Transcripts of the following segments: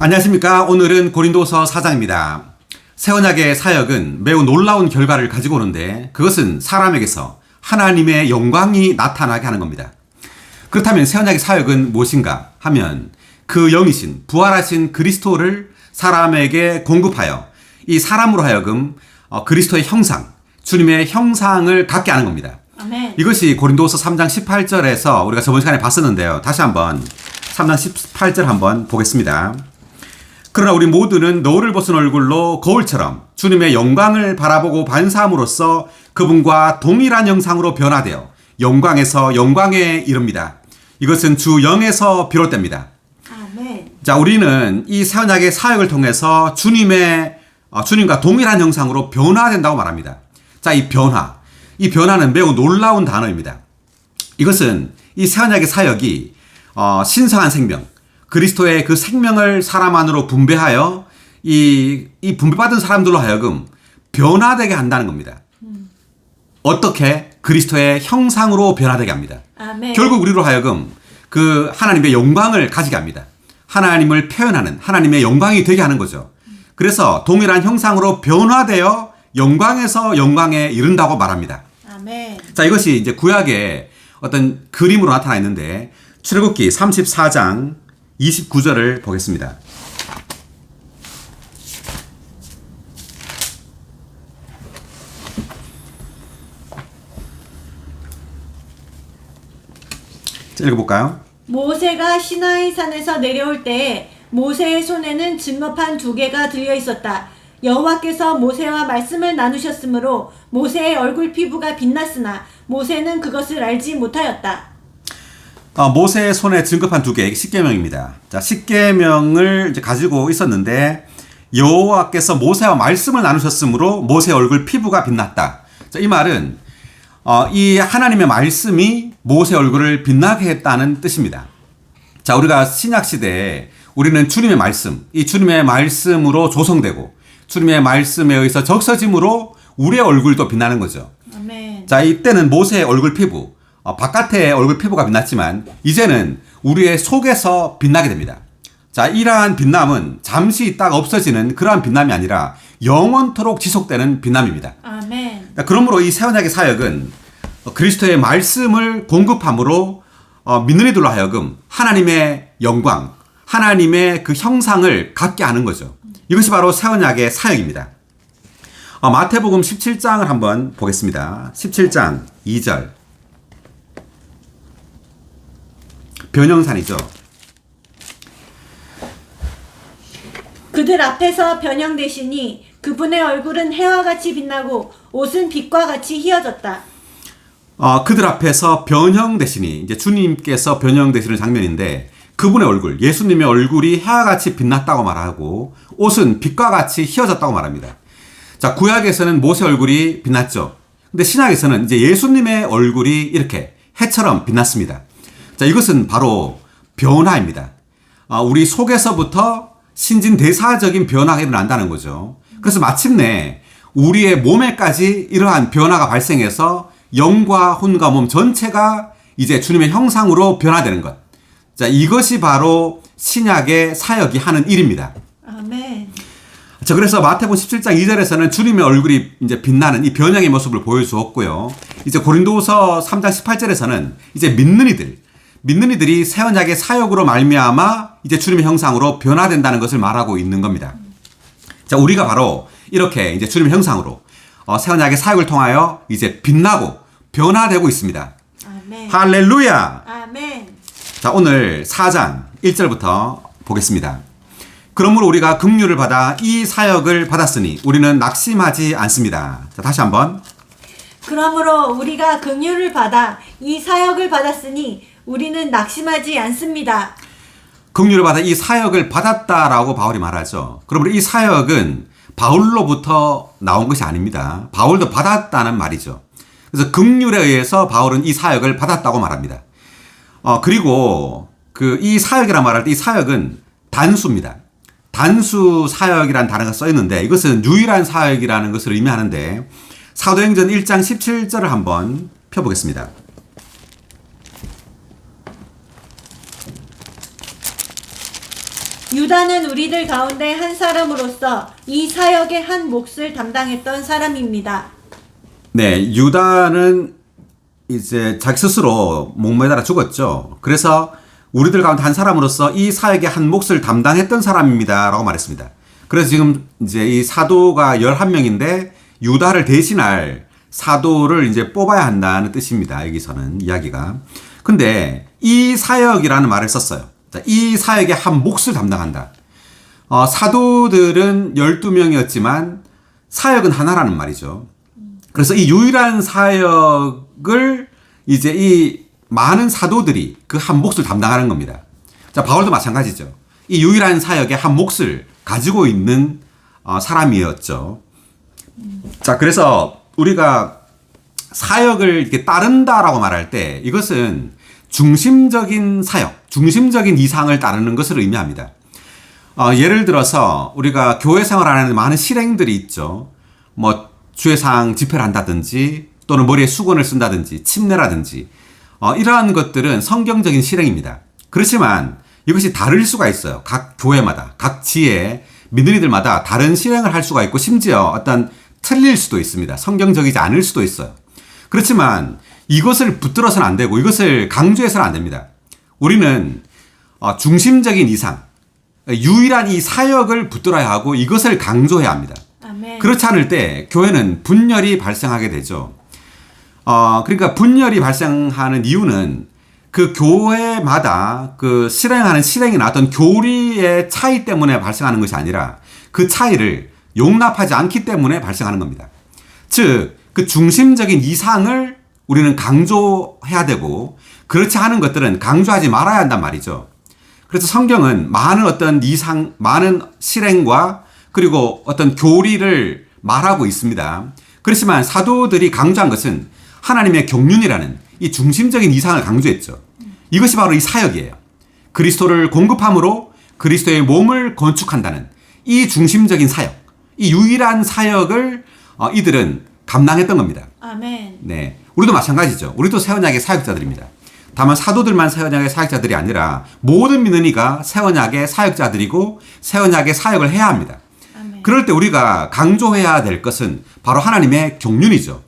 안녕하십니까. 오늘은 고린도서 4장입니다. 새 언약의 사역은 매우 놀라운 결과를 가지고 오는데 그것은 사람에게서 하나님의 영광이 나타나게 하는 겁니다. 그렇다면 새 언약의 사역은 무엇인가 하면 그 영이신 부활하신 그리스도를 사람에게 공급하여 이 사람으로 하여금 그리스도의 형상, 주님의 형상을 갖게 하는 겁니다. 아멘. 이것이 고린도서 3장 18절에서 우리가 저번 시간에 봤었는데요. 다시 한번 3장 18절 한번 보겠습니다. 그러나 우리 모두는 노를 벗은 얼굴로 거울처럼 주님의 영광을 바라보고 반사함으로써 그분과 동일한 형상으로 변화되어 영광에서 영광에 이릅니다. 이것은 주 영에서 비롯됩니다. 아멘. 자, 우리는 이 새 언약의 사역을 통해서 주님과 동일한 형상으로 변화된다고 말합니다. 자, 이 변화는 매우 놀라운 단어입니다. 이것은 이 새 언약의 사역이 신성한 생명, 그리스도의 그 생명을 사람 안으로 분배하여 이 분배받은 사람들로 하여금 변화되게 한다는 겁니다. 어떻게? 그리스도의 형상으로 변화되게 합니다. 아멘. 결국 우리로 하여금 그 하나님의 영광을 가지게 합니다. 하나님을 표현하는 하나님의 영광이 되게 하는 거죠. 그래서 동일한 형상으로 변화되어 영광에서 영광에 이른다고 말합니다. 아멘. 자, 이것이 이제 구약의 어떤 그림으로 나타나 있는데 출애굽기 34장 29절을 보겠습니다. 자, 읽어볼까요? 모세가 시나이 산에서 내려올 때에 모세의 손에는 증거판 2개가 들려 있었다. 여호와께서 모세와 말씀을 나누셨으므로 모세의 얼굴 피부가 빛났으나 모세는 그것을 알지 못하였다. 모세의 손에 증거판 2개, 십계명입니다. 자, 십계명을 이제 가지고 있었는데 여호와께서 모세와 말씀을 나누셨으므로 모세의 얼굴 피부가 빛났다. 자, 이 말은 이 하나님의 말씀이 모세 얼굴을 빛나게 했다는 뜻입니다. 자, 우리가 신약 시대에 우리는 주님의 말씀, 이 주님의 말씀으로 조성되고 주님의 말씀에 의해서 적셔짐으로 우리의 얼굴도 빛나는 거죠. 아멘. 자, 이때는 모세의 얼굴 피부, 바깥의 얼굴 피부가 빛났지만 이제는 우리의 속에서 빛나게 됩니다. 자, 이러한 빛남은 잠시 있다가 없어지는 그러한 빛남이 아니라 영원토록 지속되는 빛남입니다. 아멘. 그러므로 이 새 언약의 사역은 그리스도의 말씀을 공급함으로 믿는 이들로 하여금 하나님의 영광, 하나님의 그 형상을 갖게 하는 거죠. 이것이 바로 새 언약의 사역입니다. 마태복음 17장을 한번 보겠습니다. 17장 2절. 변형산이죠. 그들 앞에서 변형되시니 그분의 얼굴은 해와 같이 빛나고 옷은 빛과 같이 희어졌다. 그들 앞에서 변형되시니 이제 주님께서 변형되시는 장면인데 그분의 얼굴, 예수님의 얼굴이 해와 같이 빛났다고 말하고 옷은 빛과 같이 희어졌다고 말합니다. 자, 구약에서는 모세 얼굴이 빛났죠. 근데 신약에서는 이제 예수님의 얼굴이 이렇게 해처럼 빛났습니다. 자, 이것은 바로 변화입니다. 우리 속에서부터 신진대사적인 변화가 일어난다는 거죠. 그래서 마침내 우리의 몸에까지 이러한 변화가 발생해서 영과 혼과 몸 전체가 이제 주님의 형상으로 변화되는 것. 자, 이것이 바로 신약의 사역이 하는 일입니다. 아멘. 자, 그래서 마태복음 17장 2절에서는 주님의 얼굴이 이제 빛나는 이 변형의 모습을 보여주었고요. 이제 고린도서 3장 18절에서는 이제 믿는 이들이 새 언약의 사역으로 말미암아 이제 주님의 형상으로 변화된다는 것을 말하고 있는 겁니다. 자, 우리가 바로 이렇게 이제 주님의 형상으로 새 언약의 사역을 통하여 이제 빛나고 변화되고 있습니다. 아멘. 할렐루야! 아멘. 자, 오늘 4장 1절부터 보겠습니다. 그러므로 우리가 긍휼을 받아 이 사역을 받았으니 우리는 낙심하지 않습니다. 자, 다시 한번. 그러므로 우리가 긍휼을 받아 이 사역을 받았으니 우리는 낙심하지 않습니다. 긍휼을 받아 이 사역을 받았다라고 바울이 말하죠. 그러므로 이 사역은 바울로부터 나온 것이 아닙니다. 바울도 받았다는 말이죠. 그래서 긍휼에 의해서 바울은 이 사역을 받았다고 말합니다. 그리고 이 사역이라 말할 때 이 사역은 단수입니다. 단수 사역이라는 단어가 써 있는데 이것은 유일한 사역이라는 것을 의미하는데 사도행전 1장 17절을 한번 펴보겠습니다. 유다는 우리들 가운데 한 사람으로서 이 사역의 한 몫을 담당했던 사람입니다. 네, 유다는 이제 자기 스스로 목매달아 죽었죠. 그래서 우리들 가운데 한 사람으로서 이 사역의 한 몫을 담당했던 사람입니다라고 말했습니다. 그래서 지금 이제 이 사도가 11명인데 유다를 대신할 사도를 이제 뽑아야 한다는 뜻입니다. 여기서는 이야기가. 근데 이 사역이라는 말을 썼어요. 자, 이 사역의 한 몫을 담당한다. 사도들은 12명이었지만 사역은 하나라는 말이죠. 그래서 이 유일한 사역을 이제 이 많은 사도들이 그 한 몫을 담당하는 겁니다. 자, 바울도 마찬가지죠. 이 유일한 사역의 한 몫을 가지고 있는 사람이었죠. 자, 그래서 우리가 사역을 이렇게 따른다라고 말할 때 이것은 중심적인 사역, 중심적인 이상을 따르는 것을 의미합니다. 예를 들어서 우리가 교회 생활하는 많은 실행들이 있죠. 뭐 주회상 집회를 한다든지 또는 머리에 수건을 쓴다든지 침례라든지 이러한 것들은 성경적인 실행입니다. 그렇지만 이것이 다를 수가 있어요. 각 교회마다, 각 지에 믿는 이들마다 다른 실행을 할 수가 있고 심지어 어떤 틀릴 수도 있습니다. 성경적이지 않을 수도 있어요. 그렇지만 이것을 붙들어서는 안 되고 이것을 강조해서는 안 됩니다. 우리는 중심적인 이상, 유일한 이 사역을 붙들어야 하고 이것을 강조해야 합니다. 아멘. 그렇지 않을 때 교회는 분열이 발생하게 되죠. 그러니까 분열이 발생하는 이유는 그 교회마다 그 실행하는 실행이나 어떤 교리의 차이 때문에 발생하는 것이 아니라 그 차이를 용납하지 않기 때문에 발생하는 겁니다. 즉, 그 중심적인 이상을 우리는 강조해야 되고 그렇지 않은 것들은 강조하지 말아야 한단 말이죠. 그래서 성경은 많은 어떤 이상, 많은 실행과 그리고 어떤 교리를 말하고 있습니다. 그렇지만 사도들이 강조한 것은 하나님의 경륜이라는 이 중심적인 이상을 강조했죠. 이것이 바로 이 사역이에요. 그리스도를 공급함으로 그리스도의 몸을 건축한다는 이 중심적인 사역, 이 유일한 사역을 이들은 감당했던 겁니다. 아멘. 네, 우리도 마찬가지죠. 우리도 새 언약의 사역자들입니다. 다만 사도들만 새 언약의 사역자들이 아니라 모든 믿는 이가 새 언약의 사역자들이고 새 언약의 사역을 해야 합니다. 아멘. 그럴 때 우리가 강조해야 될 것은 바로 하나님의 경륜이죠.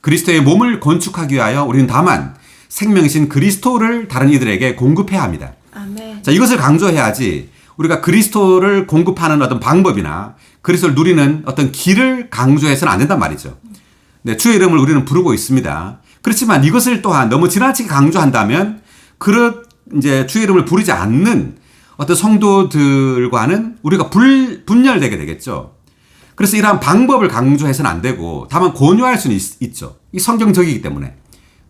그리스도의 몸을 건축하기 위하여 우리는 다만 생명이신 그리스도를 다른 이들에게 공급해야 합니다. 아멘. 자, 이것을 강조해야지 우리가 그리스도를 공급하는 어떤 방법이나 그리스도를 누리는 어떤 길을 강조해서는 안 된단 말이죠. 네, 주의 이름을 우리는 부르고 있습니다. 그렇지만 이것을 또한 너무 지나치게 강조한다면 이제 주의 이름을 부르지 않는 어떤 성도들과는 우리가 분열되게 되겠죠. 그래서 이러한 방법을 강조해서는 안 되고 다만 권유할 수는 있죠. 이 성경적이기 때문에.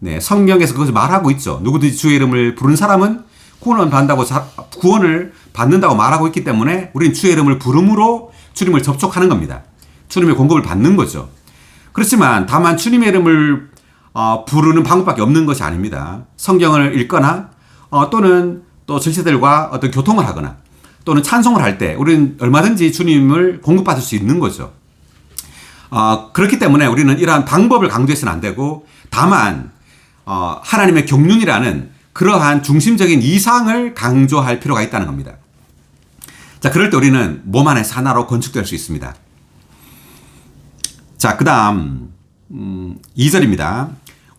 네, 성경에서 그것을 말하고 있죠. 누구든지 주의 이름을 부르는 사람은 구원을 받는다고 말하고 있기 때문에 우리는 주의 이름을 부름으로 주님을 접촉하는 겁니다. 주님의 공급을 받는 거죠. 그렇지만 다만 주님의 이름을 부르는 방법밖에 없는 것이 아닙니다. 성경을 읽거나 또는 또 절체들과 어떤 교통을 하거나 또는 찬송을 할 때 우리는 얼마든지 주님을 공급받을 수 있는 거죠. 그렇기 때문에 우리는 이러한 방법을 강조해서는 안 되고 다만 하나님의 경륜이라는 그러한 중심적인 이상을 강조할 필요가 있다는 겁니다. 자, 그럴 때 우리는 몸 안에서 하나로 건축될 수 있습니다. 자, 그 다음 2절입니다.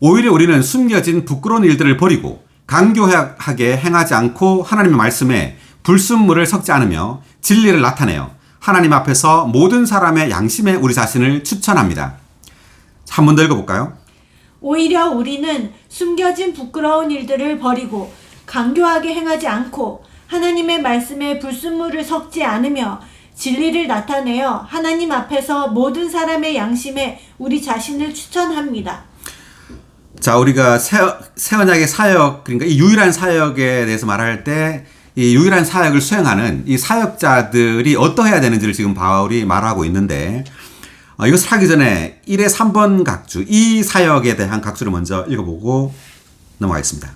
오히려 우리는 숨겨진 부끄러운 일들을 버리고 강교하게 행하지 않고 하나님의 말씀에 불순물을 섞지 않으며 진리를 나타내어 하나님 앞에서 모든 사람의 양심에 우리 자신을 추천합니다. 한 번 더 읽어볼까요? 오히려 우리는 숨겨진 부끄러운 일들을 버리고 강교하게 행하지 않고 하나님의 말씀에 불순물을 섞지 않으며 진리를 나타내어 하나님 앞에서 모든 사람의 양심에 우리 자신을 추천합니다. 자, 우리가 새 언약의 사역, 그러니까 이 유일한 사역에 대해서 말할 때 이 유일한 사역을 수행하는 이 사역자들이 어떠해야 되는지를 지금 바울이 말하고 있는데 이것을 하기 전에 1의 3번 각주, 이 사역에 대한 각주를 먼저 읽어보고 넘어가겠습니다.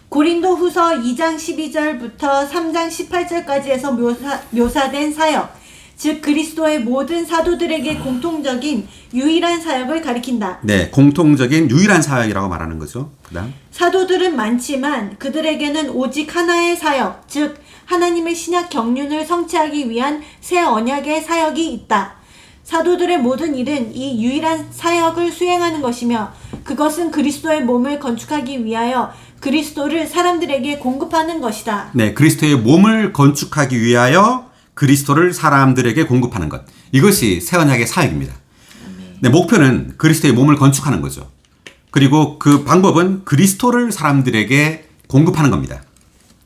고린도 후서 2장 12절부터 3장 18절까지 해서 묘사된 사역, 즉 그리스도의 모든 사도들에게 공통적인 유일한 사역을 가리킨다. 네, 공통적인 유일한 사역이라고 말하는 거죠. 그다음 사도들은 많지만 그들에게는 오직 하나의 사역, 즉 하나님의 신약 경륜을 성취하기 위한 새 언약의 사역이 있다. 사도들의 모든 일은 이 유일한 사역을 수행하는 것이며 그것은 그리스도의 몸을 건축하기 위하여 그리스도를 사람들에게 공급하는 것이다. 네, 그리스도의 몸을 건축하기 위하여 그리스도를 사람들에게 공급하는 것. 이것이 새 언약의 사역입니다. 네, 목표는 그리스도의 몸을 건축하는 거죠. 그리고 그 방법은 그리스도를 사람들에게 공급하는 겁니다.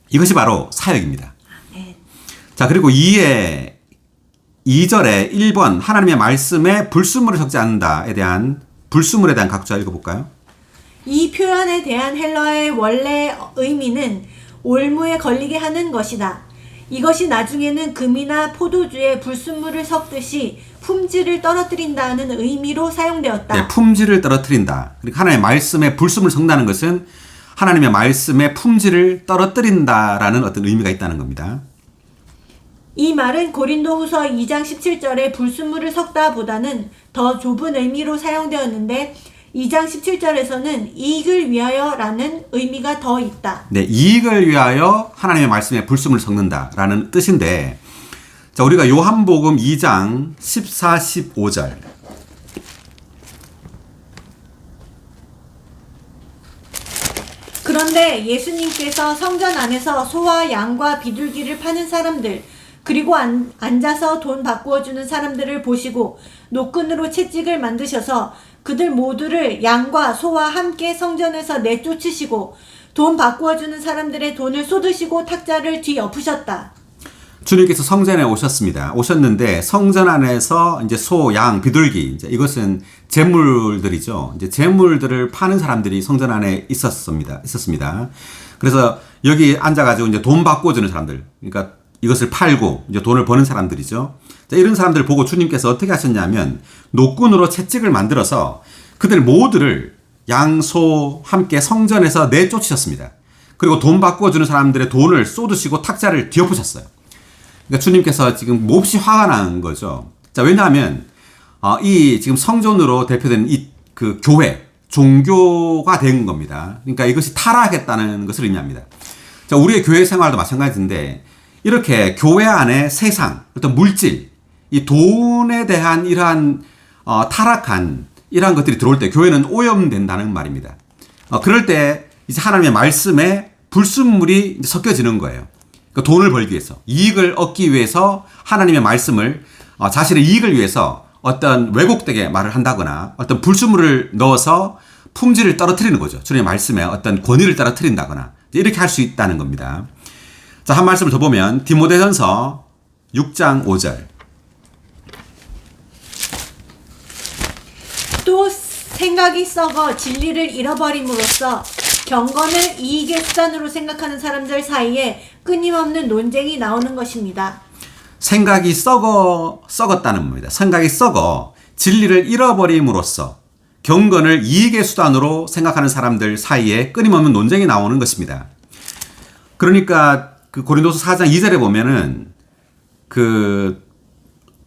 이것이 바로 사역입니다. 자, 그리고 2절에 1번 하나님의 말씀에 불순물을 섞지 않는다에 대한 불순물에 대한 각자 읽어볼까요? 이 표현에 대한 헬라어의 원래 의미는 올무에 걸리게 하는 것이다. 이것이 나중에는 금이나 포도주에 불순물을 섞듯이 품질을 떨어뜨린다는 의미로 사용되었다. 네, 품질을 떨어뜨린다. 그러니까 하나님의 말씀에 불순물을 섞는다는 것은 하나님의 말씀의 품질을 떨어뜨린다라는 어떤 의미가 있다는 겁니다. 이 말은 고린도후서 2장 17절에 불순물을 섞다 보다는 더 좁은 의미로 사용되었는데 2장 17절에서는 이익을 위하여라는 의미가 더 있다. 네, 이익을 위하여 하나님의 말씀에 불순물을 섞는다라는 뜻인데, 자, 우리가 요한복음 2장 14, 15절. 그런데 예수님께서 성전 안에서 소와 양과 비둘기를 파는 사람들, 그리고 앉아서 돈 바꾸어 주는 사람들을 보시고 노끈으로 채찍을 만드셔서 그들 모두를 양과 소와 함께 성전에서 내쫓으시고 돈 바꾸어 주는 사람들의 돈을 쏟으시고 탁자를 뒤엎으셨다. 주님께서 성전에 오셨습니다. 오셨는데 성전 안에서 이제 소, 양, 비둘기, 이제 이것은 재물들이죠. 이제 재물들을 파는 사람들이 성전 안에 있었습니다. 그래서 여기 앉아가지고 이제 돈 바꿔주는 사람들, 그러니까 이것을 팔고 이제 돈을 버는 사람들이죠. 자, 이런 사람들을 보고 주님께서 어떻게 하셨냐면 노끈으로 채찍을 만들어서 그들 모두를 양, 소 함께 성전에서 내쫓으셨습니다. 그리고 돈 바꿔주는 사람들의 돈을 쏟으시고 탁자를 뒤엎으셨어요. 그러니까 주님께서 지금 몹시 화가 난 거죠. 자, 왜냐하면 이 지금 성전으로 대표되는 이 그 교회, 종교가 된 겁니다. 그러니까 이것이 타락했다는 것을 의미합니다. 자, 우리의 교회 생활도 마찬가지인데 이렇게 교회 안에 세상, 어떤 물질, 이 돈에 대한 이러한 타락한 이러한 것들이 들어올 때 교회는 오염된다는 말입니다. 그럴 때 이제 하나님의 말씀에 불순물이 이제 섞여지는 거예요. 그러니까 돈을 벌기 위해서, 이익을 얻기 위해서 하나님의 말씀을 자신의 이익을 위해서 어떤 왜곡되게 말을 한다거나 어떤 불순물을 넣어서 품질을 떨어뜨리는 거죠. 주님의 말씀에 어떤 권위를 떨어뜨린다거나 이렇게 할 수 있다는 겁니다. 자, 한 말씀을 더 보면 디모데전서 6장 5절. 또 생각이 썩어 진리를 잃어버림으로써 경건을 이익의 수단으로 생각하는 사람들 사이에 끊임없는 논쟁이 나오는 것입니다. 생각이 썩었다는 겁니다. 생각이 썩어 진리를 잃어버림으로써 경건을 이익의 수단으로 생각하는 사람들 사이에 끊임없는 논쟁이 나오는 것입니다. 그러니까 그 고린도서 4장 2절에 보면은 그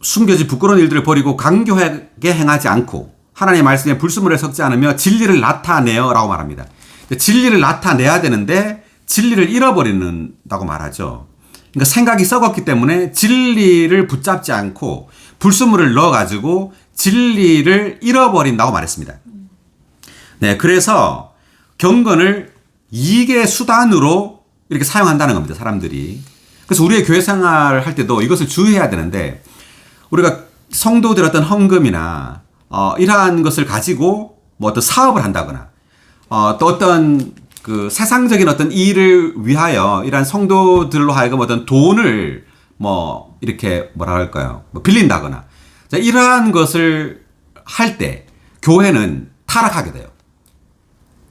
숨겨진 부끄러운 일들을 버리고 강교하게 행하지 않고 하나님의 말씀에 불순물을 섞지 않으며 진리를 나타내어라고 말합니다. 진리를 나타내야 되는데 진리를 잃어버린다고 말하죠. 그러니까 생각이 썩었기 때문에 진리를 붙잡지 않고 불순물을 넣어가지고 진리를 잃어버린다고 말했습니다. 네, 그래서 경건을 이익의 수단으로 이렇게 사용한다는 겁니다, 사람들이. 그래서 우리의 교회 생활을 할 때도 이것을 주의해야 되는데, 우리가 성도들 어떤 헌금이나 이러한 것을 가지고 뭐 어떤 사업을 한다거나 또 어떤 그 세상적인 어떤 일을 위하여 이러한 성도들로 하여금 어떤 돈을 뭐 이렇게 뭐라 할까요? 뭐 빌린다거나, 자, 이러한 것을 할 때 교회는 타락하게 돼요.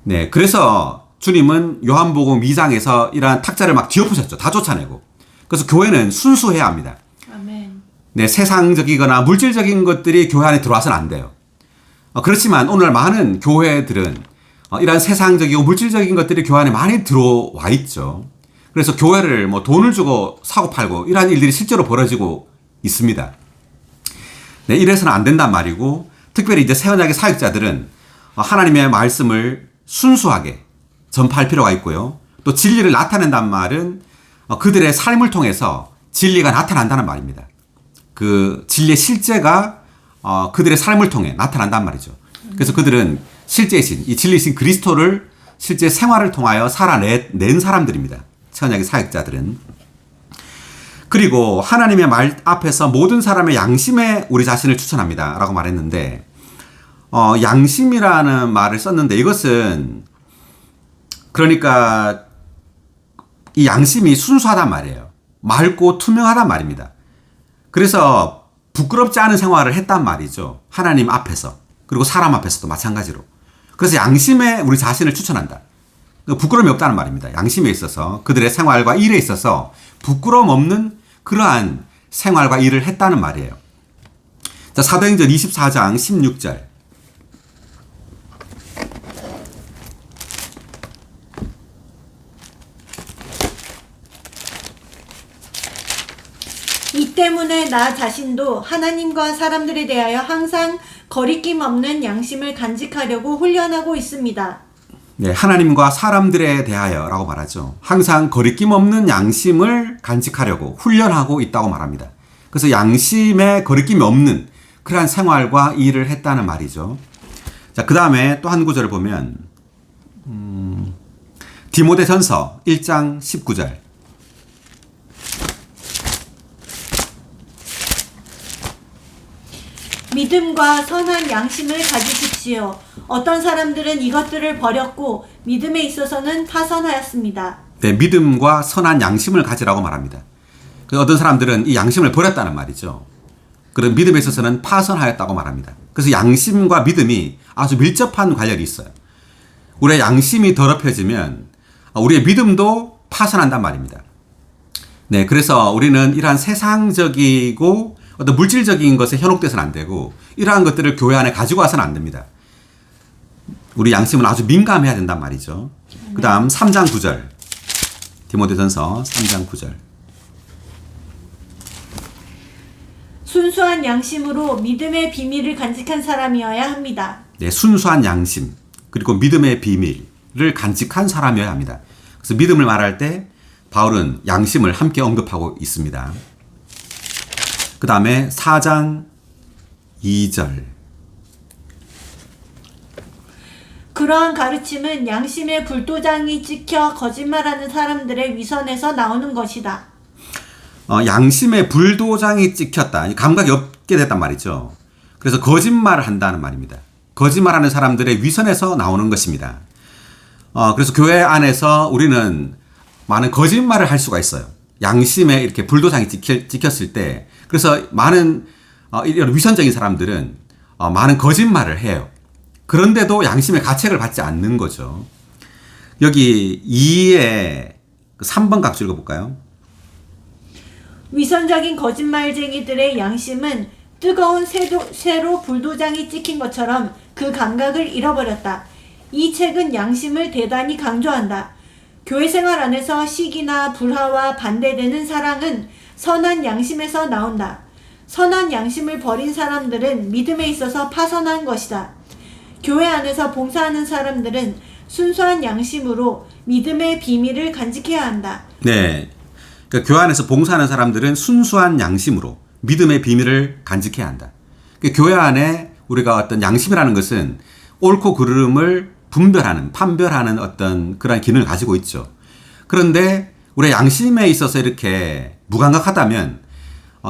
네, 그래서 주님은 요한복음 2장에서 이러한 탁자를 막 뒤엎으셨죠. 다 쫓아내고. 그래서 교회는 순수해야 합니다. 아멘. 네, 세상적이거나 물질적인 것들이 교회 안에 들어와서는 안 돼요. 그렇지만 오늘 많은 교회들은 이러한 세상적이고 물질적인 것들이 교회 안에 많이 들어와 있죠. 그래서 교회를 뭐 돈을 주고 사고 팔고 이러한 일들이 실제로 벌어지고 있습니다. 네, 이래서는 안 된단 말이고, 특별히 이제 새 언약의 사역자들은 하나님의 말씀을 순수하게 전파할 필요가 있고요. 또 진리를 나타낸단 말은 그들의 삶을 통해서 진리가 나타난다는 말입니다. 그 진리의 실제가 그들의 삶을 통해 나타난단 말이죠. 그래서 그들은 실제이신 이 진리이신 그리스도를 실제 생활을 통하여 살아낸 사람들입니다. 언약의 사역자들은. 그리고 하나님의 말 앞에서 모든 사람의 양심에 우리 자신을 추천합니다 라고 말했는데, 양심이라는 말을 썼는데, 이것은 그러니까 이 양심이 순수하단 말이에요. 맑고 투명하단 말입니다. 그래서 부끄럽지 않은 생활을 했단 말이죠. 하나님 앞에서, 그리고 사람 앞에서도 마찬가지로. 그래서 양심에 우리 자신을 추천한다. 부끄러움이 없다는 말입니다. 양심에 있어서, 그들의 생활과 일에 있어서 부끄러움 없는 그러한 생활과 일을 했다는 말이에요. 자, 사도행전 24장 16절. 이 때문에 나 자신도 하나님과 사람들에 대하여 항상 거리낌 없는 양심을 간직하려고 훈련하고 있습니다. 네, 하나님과 사람들에 대하여라고 말하죠. 항상 거리낌 없는 양심을 간직하려고 훈련하고 있다고 말합니다. 그래서 양심에 거리낌이 없는 그러한 생활과 일을 했다는 말이죠. 자, 그 다음에 또 한 구절을 보면 디모데전서 1장 19절. 믿음과 선한 양심을 가지십시오. 어떤 사람들은 이것들을 버렸고 믿음에 있어서는 파선하였습니다. 네, 믿음과 선한 양심을 가지라고 말합니다. 어떤 사람들은 이 양심을 버렸다는 말이죠. 그런 믿음에 있어서는 파선하였다고 말합니다. 그래서 양심과 믿음이 아주 밀접한 관련이 있어요. 우리의 양심이 더럽혀지면 우리의 믿음도 파선한단 말입니다. 네, 그래서 우리는 이러한 세상적이고 어떤 물질적인 것에 현혹돼서는 안 되고, 이러한 것들을 교회 안에 가지고 와서는 안 됩니다. 우리 양심은 아주 민감해야 된단 말이죠. 그 다음 3장 9절. 디모데전서 3장 9절. 순수한 양심으로 믿음의 비밀을 간직한 사람이어야 합니다. 네, 순수한 양심, 그리고 믿음의 비밀을 간직한 사람이어야 합니다. 그래서 믿음을 말할 때 바울은 양심을 함께 언급하고 있습니다. 그 다음에 4장 2절. 그러한 가르침은 양심의 불도장이 찍혀 거짓말하는 사람들의 위선에서 나오는 것이다. 양심의 불도장이 찍혔다. 감각이 없게 됐단 말이죠. 그래서 거짓말을 한다는 말입니다. 거짓말하는 사람들의 위선에서 나오는 것입니다. 그래서 교회 안에서 우리는 많은 거짓말을 할 수가 있어요. 양심에 이렇게 불도장이 찍혔을 때, 그래서 많은 이런 위선적인 사람들은 많은 거짓말을 해요. 그런데도 양심의 가책을 받지 않는 거죠. 여기 2의 3번 각주 읽어볼까요? 위선적인 거짓말쟁이들의 양심은 뜨거운 쇠로 불도장이 찍힌 것처럼 그 감각을 잃어버렸다. 이 책은 양심을 대단히 강조한다. 교회 생활 안에서 시기나 불화와 반대되는 사랑은 선한 양심에서 나온다. 선한 양심을 버린 사람들은 믿음에 있어서 파선한 것이다. 교회 안에서 봉사하는 사람들은 순수한 양심으로 믿음의 비밀을 간직해야 한다. 네. 그러니까 교회 안에서 봉사하는 사람들은 순수한 양심으로 믿음의 비밀을 간직해야 한다. 그러니까 교회 안에 우리가 어떤 양심이라는 것은 옳고 그름을 판별하는 어떤 그런 기능을 가지고 있죠. 그런데 우리의 양심에 있어서 이렇게 무감각하다면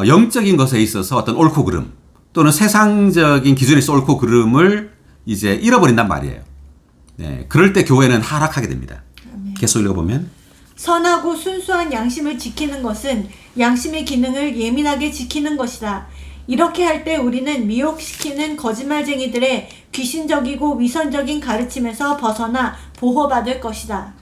영적인 것에 있어서 어떤 옳고 그름 또는 세상적인 기준에서 옳고 그름을 이제 잃어버린단 말이에요. 네, 그럴 때 교회는 하락하게 됩니다. 계속 읽어보면 선하고 순수한 양심을 지키는 것은 양심의 기능을 예민하게 지키는 것이다. 이렇게 할 때 우리는 미혹시키는 거짓말쟁이들의 귀신적이고 위선적인 가르침에서 벗어나 보호받을 것이다.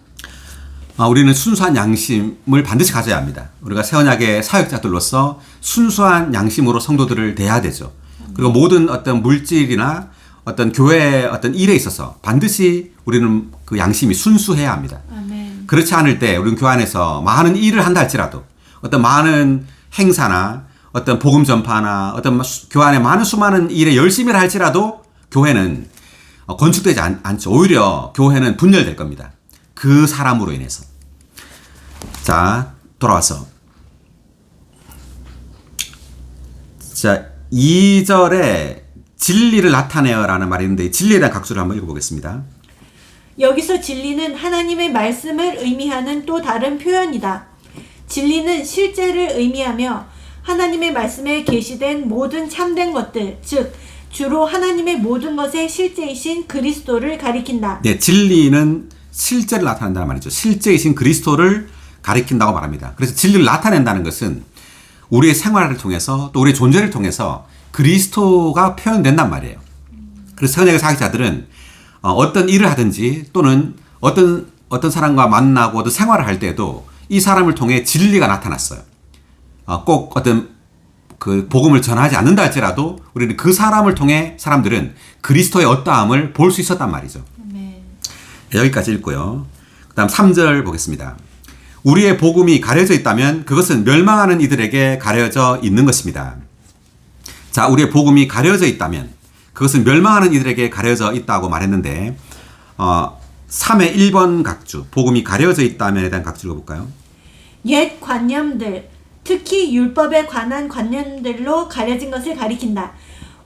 우리는 순수한 양심을 반드시 가져야 합니다. 우리가 새 언약의 사역자들로서 순수한 양심으로 성도들을 대해야 되죠. 그리고 모든 어떤 물질이나 어떤 교회의 어떤 일에 있어서 반드시 우리는 그 양심이 순수해야 합니다. 아멘. 그렇지 않을 때 우리는 교회 안에서 많은 일을 한다 할지라도 어떤 많은 행사나 어떤 복음 전파나 어떤 교회 안에 많은 수많은 일에 열심히 할지라도 교회는 건축되지 않죠. 오히려 교회는 분열될 겁니다. 그 사람으로 인해서. 자, 돌아와서 자 2절에 진리를 나타내어라는 말이 있는데 진리에 대한 각주를 한번 읽어보겠습니다. 여기서 진리는 하나님의 말씀을 의미하는 또 다른 표현이다. 진리는 실제를 의미하며 하나님의 말씀에 계시된 모든 참된 것들, 즉 주로 하나님의 모든 것의 실제이신 그리스도를 가리킨다. 네, 진리는 실제를 나타낸다는 말이죠. 실제이신 그리스도를 가리킨다고 말합니다. 그래서 진리를 나타낸다는 것은 우리의 생활을 통해서 또 우리의 존재를 통해서 그리스도가 표현된단 말이에요. 그래서 현역의 사역자들은 어떤 일을 하든지 또는 어떤 사람과 만나고 어떤 생활을 할 때도 이 사람을 통해 진리가 나타났어요. 꼭 어떤 그 복음을 전하지 않는다 할지라도 우리는 그 사람을 통해 사람들은 그리스도의 어떠함을 볼 수 있었단 말이죠. 네. 여기까지 읽고요. 그 다음 3절 보겠습니다. 우리의 복음이 가려져 있다면 그것은 멸망하는 이들에게 가려져 있는 것입니다. 자, 우리의 복음이 가려져 있다면 그것은 멸망하는 이들에게 가려져 있다고 말했는데 3의 1번 각주, 복음이 가려져 있다면에 대한 각주를 볼까요? 옛 관념들, 특히 율법에 관한 관념들로 가려진 것을 가리킨다.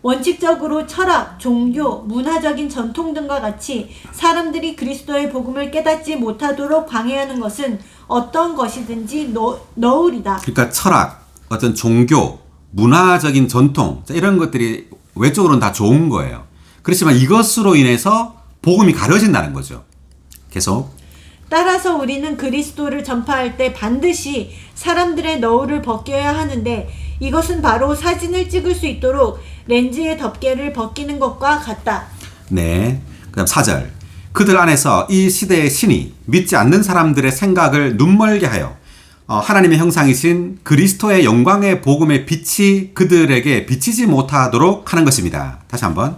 원칙적으로 철학, 종교, 문화적인 전통 등과 같이 사람들이 그리스도의 복음을 깨닫지 못하도록 방해하는 것은 어떤 것이든지 너울이다. 그러니까 철학, 어떤 종교, 문화적인 전통 이런 것들이 외적으로는 다 좋은 거예요. 그렇지만 이것으로 인해서 복음이 가려진다는 거죠. 계속. 따라서 우리는 그리스도를 전파할 때 반드시 사람들의 너울을 벗겨야 하는데 이것은 바로 사진을 찍을 수 있도록 렌즈의 덮개를 벗기는 것과 같다. 네. 그다음 4절. 그들 안에서 이 시대의 신이 믿지 않는 사람들의 생각을 눈멀게 하여 하나님의 형상이신 그리스도의 영광의 복음의 빛이 그들에게 비치지 못하도록 하는 것입니다. 다시 한번.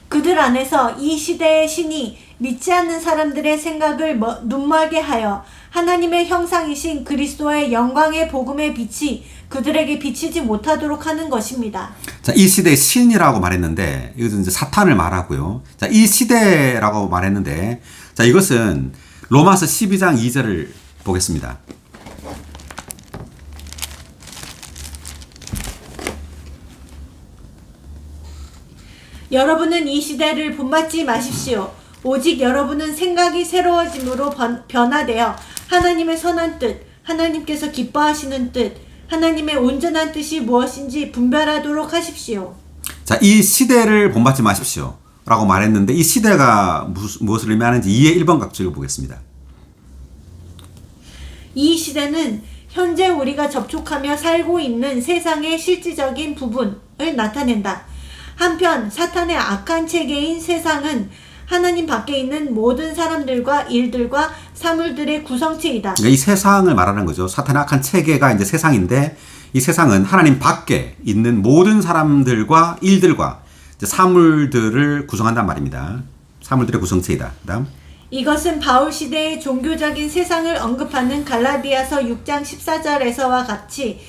그들 안에서 이 시대의 신이 믿지 않는 사람들의 생각을 눈멀게 하여 하나님의 형상이신 그리스도의 영광의 복음의 빛이 그들에게 비치지 못하도록 하는 것입니다. 자, 이 시대의 신이라고 말했는데 이것은 이제 사탄을 말하고요. 자, 이 시대라고 말했는데 자, 이것은 로마서 12장 2절을 보겠습니다. 여러분은 이 시대를 본받지 마십시오. 오직 여러분은 생각이 새로워짐으로 변화되어 하나님의 선한 뜻, 하나님께서 기뻐하시는 뜻, 하나님의 온전한 뜻이 무엇인지 분별하도록 하십시오. 자, 이 시대를 본받지 마십시오 라고 말했는데 이 시대가 무엇을 의미하는지 2의 1번 각주를 보겠습니다. 이 시대는 현재 우리가 접촉하며 살고 있는 세상의 실질적인 부분을 나타낸다. 한편 사탄의 악한 체계인 세상은 하나님 밖에 있는 모든 사람들과 일들과 사물들의 구성체이다. 그러니까 이 세상을 말하는 거죠. 사탄의 악한 체계가 이제 세상인데 이 세상은 하나님 밖에 있는 모든 사람들과 일들과 이제 사물들을 구성한단 말입니다. 사물들의 구성체이다. 그다음. 이것은 바울 시대의 종교적인 세상을 언급하는 갈라디아서 6장 14절에서와 같이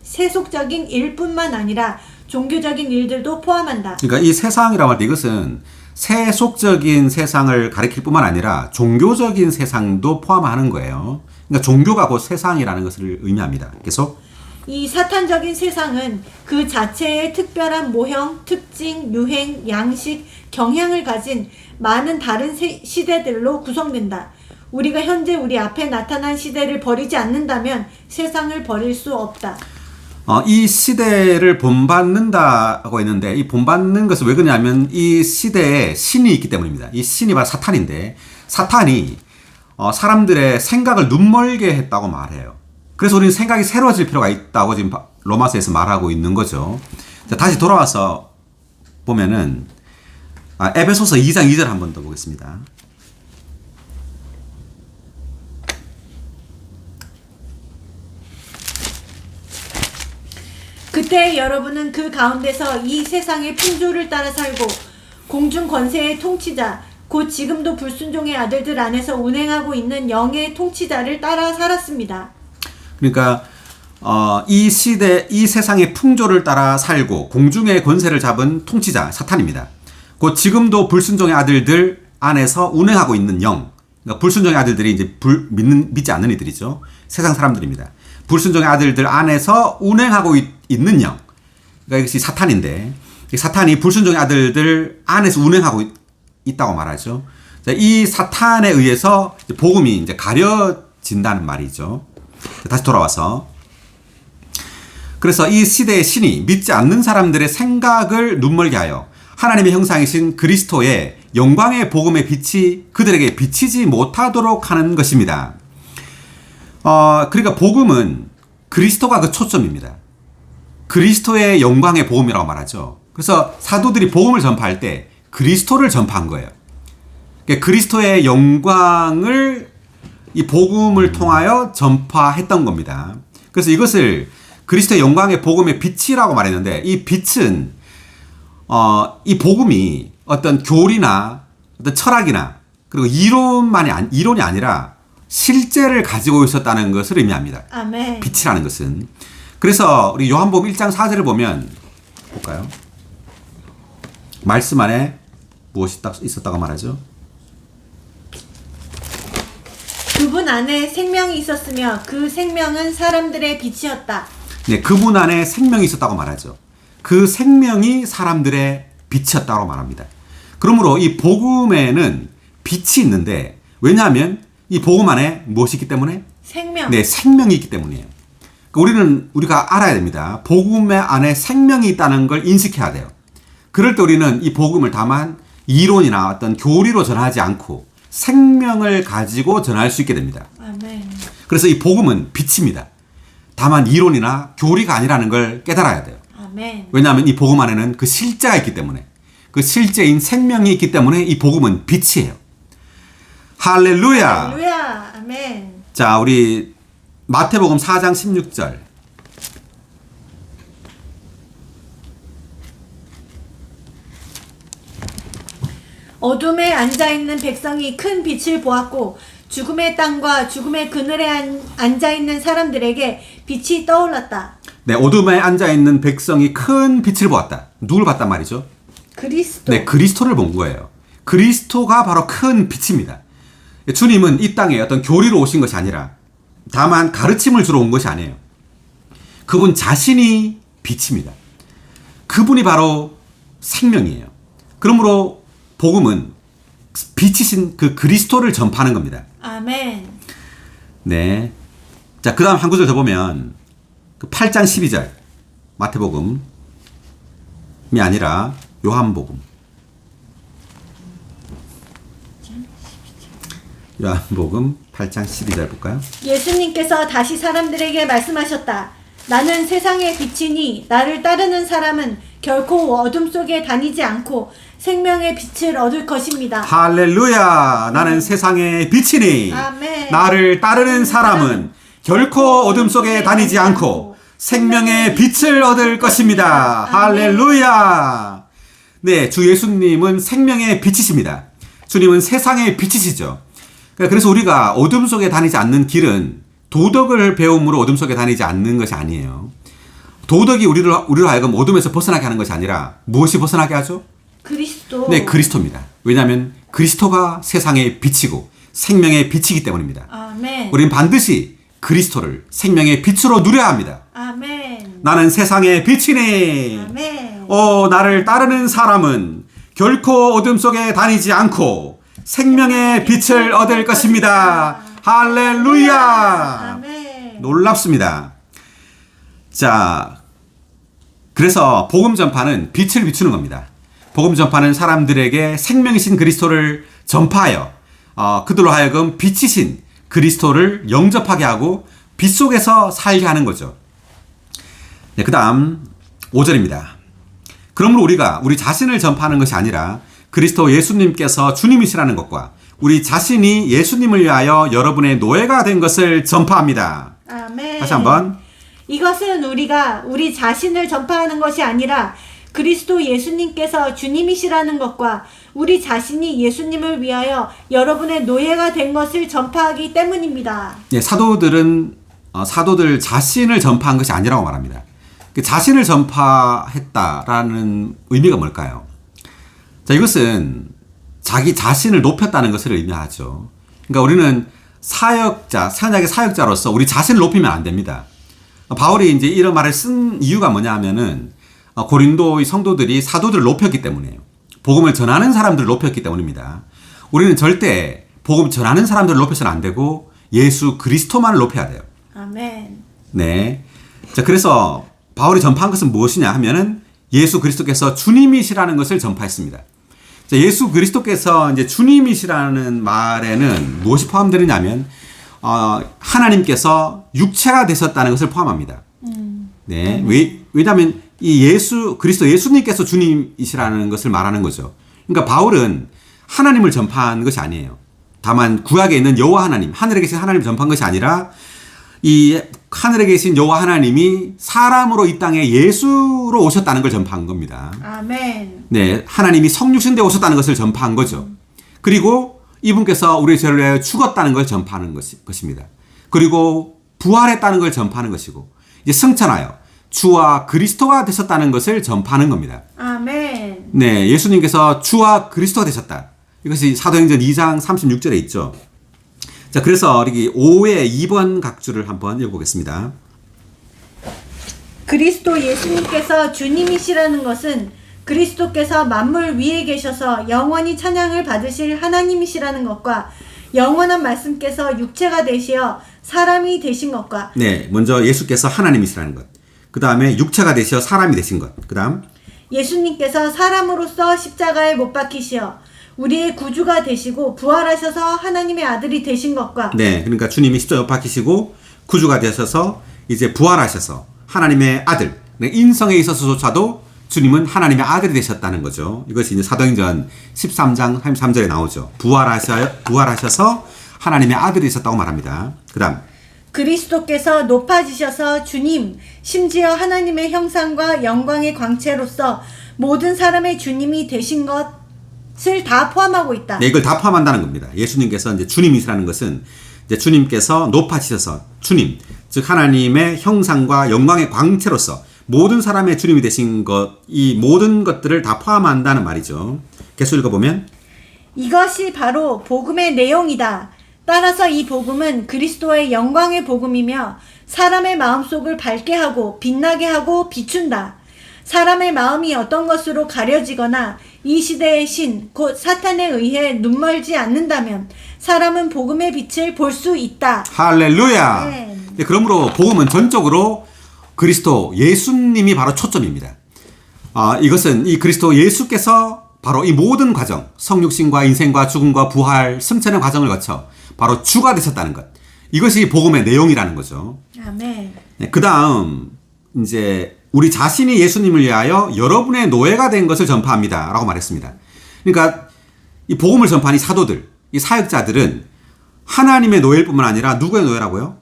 세속적인 일뿐만 아니라 종교적인 일들도 포함한다. 그러니까 이 세상이라고 할 때 이것은 세속적인 세상을 가리킬 뿐만 아니라 종교적인 세상도 포함하는 거예요. 그러니까 종교가 곧 세상이라는 것을 의미합니다. 계속. 이 사탄적인 세상은 그 자체의 특별한 모형, 특징, 유행, 양식, 경향을 가진 많은 다른 시대들로 구성된다. 우리가 현재 우리 앞에 나타난 시대를 버리지 않는다면 세상을 버릴 수 없다. 이 시대를 본받는다고 했는데 이 본받는 것은 왜 그러냐면 이 시대에 신이 있기 때문입니다. 이 신이 바로 사탄인데 사탄이 사람들의 생각을 눈멀게 했다고 말해요. 그래서 우리는 생각이 새로워질 필요가 있다고 지금 로마서에서 말하고 있는 거죠. 자, 다시 돌아와서 보면은 에베소서 2장 2절 한 번 더 보겠습니다. 그때 여러분은 그 가운데서 이 세상의 풍조를 따라 살고 공중 권세의 통치자 곧 지금도 불순종의 아들들 안에서 운행하고 있는 영의 통치자를 따라 살았습니다. 그러니까 이 시대 이 세상의 풍조를 따라 살고 공중의 권세를 잡은 통치자 사탄입니다. 곧 지금도 불순종의 아들들 안에서 운행하고 있는 영, 그러니까 불순종의 아들들이 이제 믿지 않는 이들이죠. 세상 사람들입니다. 불순종의 아들들 안에서 운행하고 있는 영. 그러니까 이것이 사탄인데, 사탄이 불순종의 아들들 안에서 운행하고 있다고 말하죠. 자, 이 사탄에 의해서 복음이 이제 가려진다는 말이죠. 다시 돌아와서. 그래서 이 시대의 신이 믿지 않는 사람들의 생각을 눈멀게 하여 하나님의 형상이신 그리스도의 영광의 복음의 빛이 그들에게 비치지 못하도록 하는 것입니다. 그러니까 복음은 그리스도가 그 초점입니다. 그리스도의 영광의 복음이라고 말하죠. 그래서 사도들이 복음을 전파할 때 그리스도를 전파한 거예요. 그러니까 그리스도의 영광을 이 복음을 통하여 전파했던 겁니다. 그래서 이것을 그리스도의 영광의 복음의 빛이라고 말했는데, 이 빛은 이 복음이 어떤 교리나 어떤 철학이나 그리고 이론이 아니라 실제를 가지고 있었다는 것을 의미합니다. 아멘. 빛이라는 것은. 그래서 우리 요한복음 1장 4절을 보면 볼까요? 말씀 안에 무엇이 있었다고 말하죠? 그분 안에 생명이 있었으며 그 생명은 사람들의 빛이었다. 네, 그분 안에 생명이 있었다고 말하죠. 그 생명이 사람들의 빛이었다고 말합니다. 그러므로 이 복음에는 빛이 있는데, 왜냐하면 이 복음 안에 무엇이 있기 때문에? 생명. 네, 생명이 있기 때문이에요. 우리가 알아야 됩니다. 복음 안에 생명이 있다는 걸 인식해야 돼요. 그럴 때 우리는 이 복음을 다만 이론이나 어떤 교리로 전하지 않고 생명을 가지고 전할 수 있게 됩니다. 아멘. 그래서 이 복음은 빛입니다. 다만 이론이나 교리가 아니라는 걸 깨달아야 돼요. 아멘. 왜냐하면 이 복음 안에는 그 실제가 있기 때문에, 그 실제인 생명이 있기 때문에 이 복음은 빛이에요. 할렐루야. 할렐루야. 아멘. 자, 우리 마태복음 4장 16절. 어둠에 앉아있는 백성이 큰 빛을 보았고 죽음의 땅과 죽음의 그늘에 앉아있는 사람들에게 빛이 떠올랐다. 네, 어둠에 앉아있는 백성이 큰 빛을 보았다. 누굴 봤단 말이죠? 그리스도. 네, 그리스도를 본 거예요. 그리스도가 바로 큰 빛입니다. 주님은 이 땅에 어떤 교리로 오신 것이 아니라 다만 가르침을 주러 온 것이 아니에요. 그분 자신이 빛입니다. 그분이 바로 생명이에요. 그러므로 복음은 빛이신 그 그리스도를 전파하는 겁니다. 아멘. 네. 자, 그 다음 한 구절 더 보면 그 8장 12절 마태복음이 아니라 요한복음. 요한복음 8장 12절 볼까요? 예수님께서 다시 사람들에게 말씀하셨다. 나는 세상의 빛이니 나를 따르는 사람은 결코 어둠 속에 다니지 않고 생명의 빛을 얻을 것입니다. 할렐루야. 나는 세상의 빛이니 아멘. 나를 따르는 사람은 결코 어둠 속에 다니지 않고 생명의 빛을 얻을 것입니다. 할렐루야. 네, 주 예수님은 생명의 빛이십니다. 주님은 세상의 빛이시죠. 그래서 우리가 어둠 속에 다니지 않는 길은 도덕을 배움으로 어둠 속에 다니지 않는 것이 아니에요. 도덕이 우리로 하여금 어둠에서 벗어나게 하는 것이 아니라 무엇이 벗어나게 하죠? 그리스도. 네, 그리스도입니다. 왜냐하면 그리스도가 세상의 빛이고 생명의 빛이기 때문입니다. 아멘. 우리는 반드시 그리스도를 생명의 빛으로 누려야 합니다. 아멘. 나는 세상의 빛이니 아멘. 나를 따르는 사람은 결코 어둠 속에 다니지 않고 생명의 빛을 얻을 것입니다. 할렐루야. 아멘. 놀랍습니다. 자, 그래서 복음 전파는 빛을 비추는 겁니다. 복음 전파는 사람들에게 생명이신 그리스도를 전파하여 그들로 하여금 빛이신 그리스도를 영접하게 하고 빛 속에서 살게 하는 거죠. 네, 그 다음 5절입니다. 그러므로 우리가 우리 자신을 전파하는 것이 아니라 그리스도 예수님께서 주님이시라는 것과 우리 자신이 예수님을 위하여 여러분의 노예가 된 것을 전파합니다. 아멘. 다시 한번. 이것은 우리가 우리 자신을 전파하는 것이 아니라 그리스도 예수님께서 주님이시라는 것과 우리 자신이 예수님을 위하여 여러분의 노예가 된 것을 전파하기 때문입니다. 네, 사도들 자신을 전파한 것이 아니라고 말합니다. 그 자신을 전파했다라는 의미가 뭘까요? 자, 이것은 자기 자신을 높였다는 것을 의미하죠. 그러니까 우리는 사역자, 신약의 사역자로서 우리 자신을 높이면 안 됩니다. 바울이 이제 이런 말을 쓴 이유가 뭐냐 하면은 고린도의 성도들이 사도들을 높였기 때문이에요. 복음을 전하는 사람들을 높였기 때문입니다. 우리는 절대 복음 전하는 사람들을 높여서는 안 되고 예수 그리스도만을 높여야 돼요. 아멘. 네. 자, 그래서 바울이 전파한 것은 무엇이냐 하면은 예수 그리스도께서 주님이시라는 것을 전파했습니다. 자, 예수 그리스도께서 이제 주님이시라는 말에는 무엇이 포함되느냐면 하나님께서 육체가 되셨다는 것을 포함합니다. 네. 왜냐하면 이 예수 그리스도 예수님께서 주님이시라는 것을 말하는 거죠. 그러니까 바울은 하나님을 전파한 것이 아니에요. 다만 구약에 있는 여호와 하나님, 하늘에 계신 하나님을 전파한 것이 아니라 이 하늘에 계신 여호와 하나님이 사람으로 이 땅에 예수로 오셨다는 걸 전파한 겁니다. 아멘. 네, 하나님이 성육신되어 오셨다는 것을 전파한 거죠. 그리고 이분께서 우리의 죄를 위하여 죽었다는 걸 전파하는 것입니다. 그리고 부활했다는 걸 전파하는 것이고 이제 승천하여 주와 그리스도가 되셨다는 것을 전파하는 겁니다. 아멘. 네, 예수님께서 주와 그리스도가 되셨다. 이것이 사도행전 2장 36절에 있죠. 자, 그래서 여기 5의 2번 각주를 한번 읽어보겠습니다. 그리스도 예수님께서 주님이시라는 것은 그리스도께서 만물 위에 계셔서 영원히 찬양을 받으실 하나님이시라는 것과 영원한 말씀께서 육체가 되시어 사람이 되신 것과 네, 먼저 예수께서 하나님이시라는 것. 그 다음에 육체가 되시어 사람이 되신 것. 그 다음 예수님께서 사람으로서 십자가에 못 박히시어 우리의 구주가 되시고 부활하셔서 하나님의 아들이 되신 것과 네, 그러니까 주님이 십자가에 박히시고 구주가 되셔서 이제 부활하셔서 하나님의 아들, 인성에 있어서조차도 주님은 하나님의 아들이 되셨다는 거죠. 이것이 이제 사도행전 13장 33절에 나오죠. 부활하셔서 하나님의 아들이 되셨다고 말합니다. 그 다음 그리스도께서 높아지셔서 주님, 심지어 하나님의 형상과 영광의 광채로서 모든 사람의 주님이 되신 것을 다 포함하고 있다. 네, 이걸 다 포함한다는 겁니다. 예수님께서 이제 주님이시라는 것은 이제 주님께서 높아지셔서 주님, 즉 하나님의 형상과 영광의 광채로서 모든 사람의 주님이 되신 것, 이 모든 것들을 다 포함한다는 말이죠. 계속 읽어보면 이것이 바로 복음의 내용이다. 따라서 이 복음은 그리스도의 영광의 복음이며 사람의 마음속을 밝게 하고 빛나게 하고 비춘다. 사람의 마음이 어떤 것으로 가려지거나 이 시대의 신, 곧 사탄에 의해 눈멀지 않는다면 사람은 복음의 빛을 볼 수 있다. 할렐루야. 네. 네, 그러므로 복음은 전적으로 그리스도 예수님이 바로 초점입니다. 이것은 이 그리스도 예수께서 바로 이 모든 과정, 성육신과 인생과 죽음과 부활, 승천의 과정을 거쳐 바로 주가 되셨다는 것. 이것이 복음의 내용이라는 거죠. 아멘. 네, 그 다음 이제 우리 자신이 예수님을 위하여 여러분의 노예가 된 것을 전파합니다. 라고 말했습니다. 그러니까 이 복음을 전파한 이 사도들, 이 사역자들은 하나님의 노예일 뿐만 아니라 누구의 노예라고요?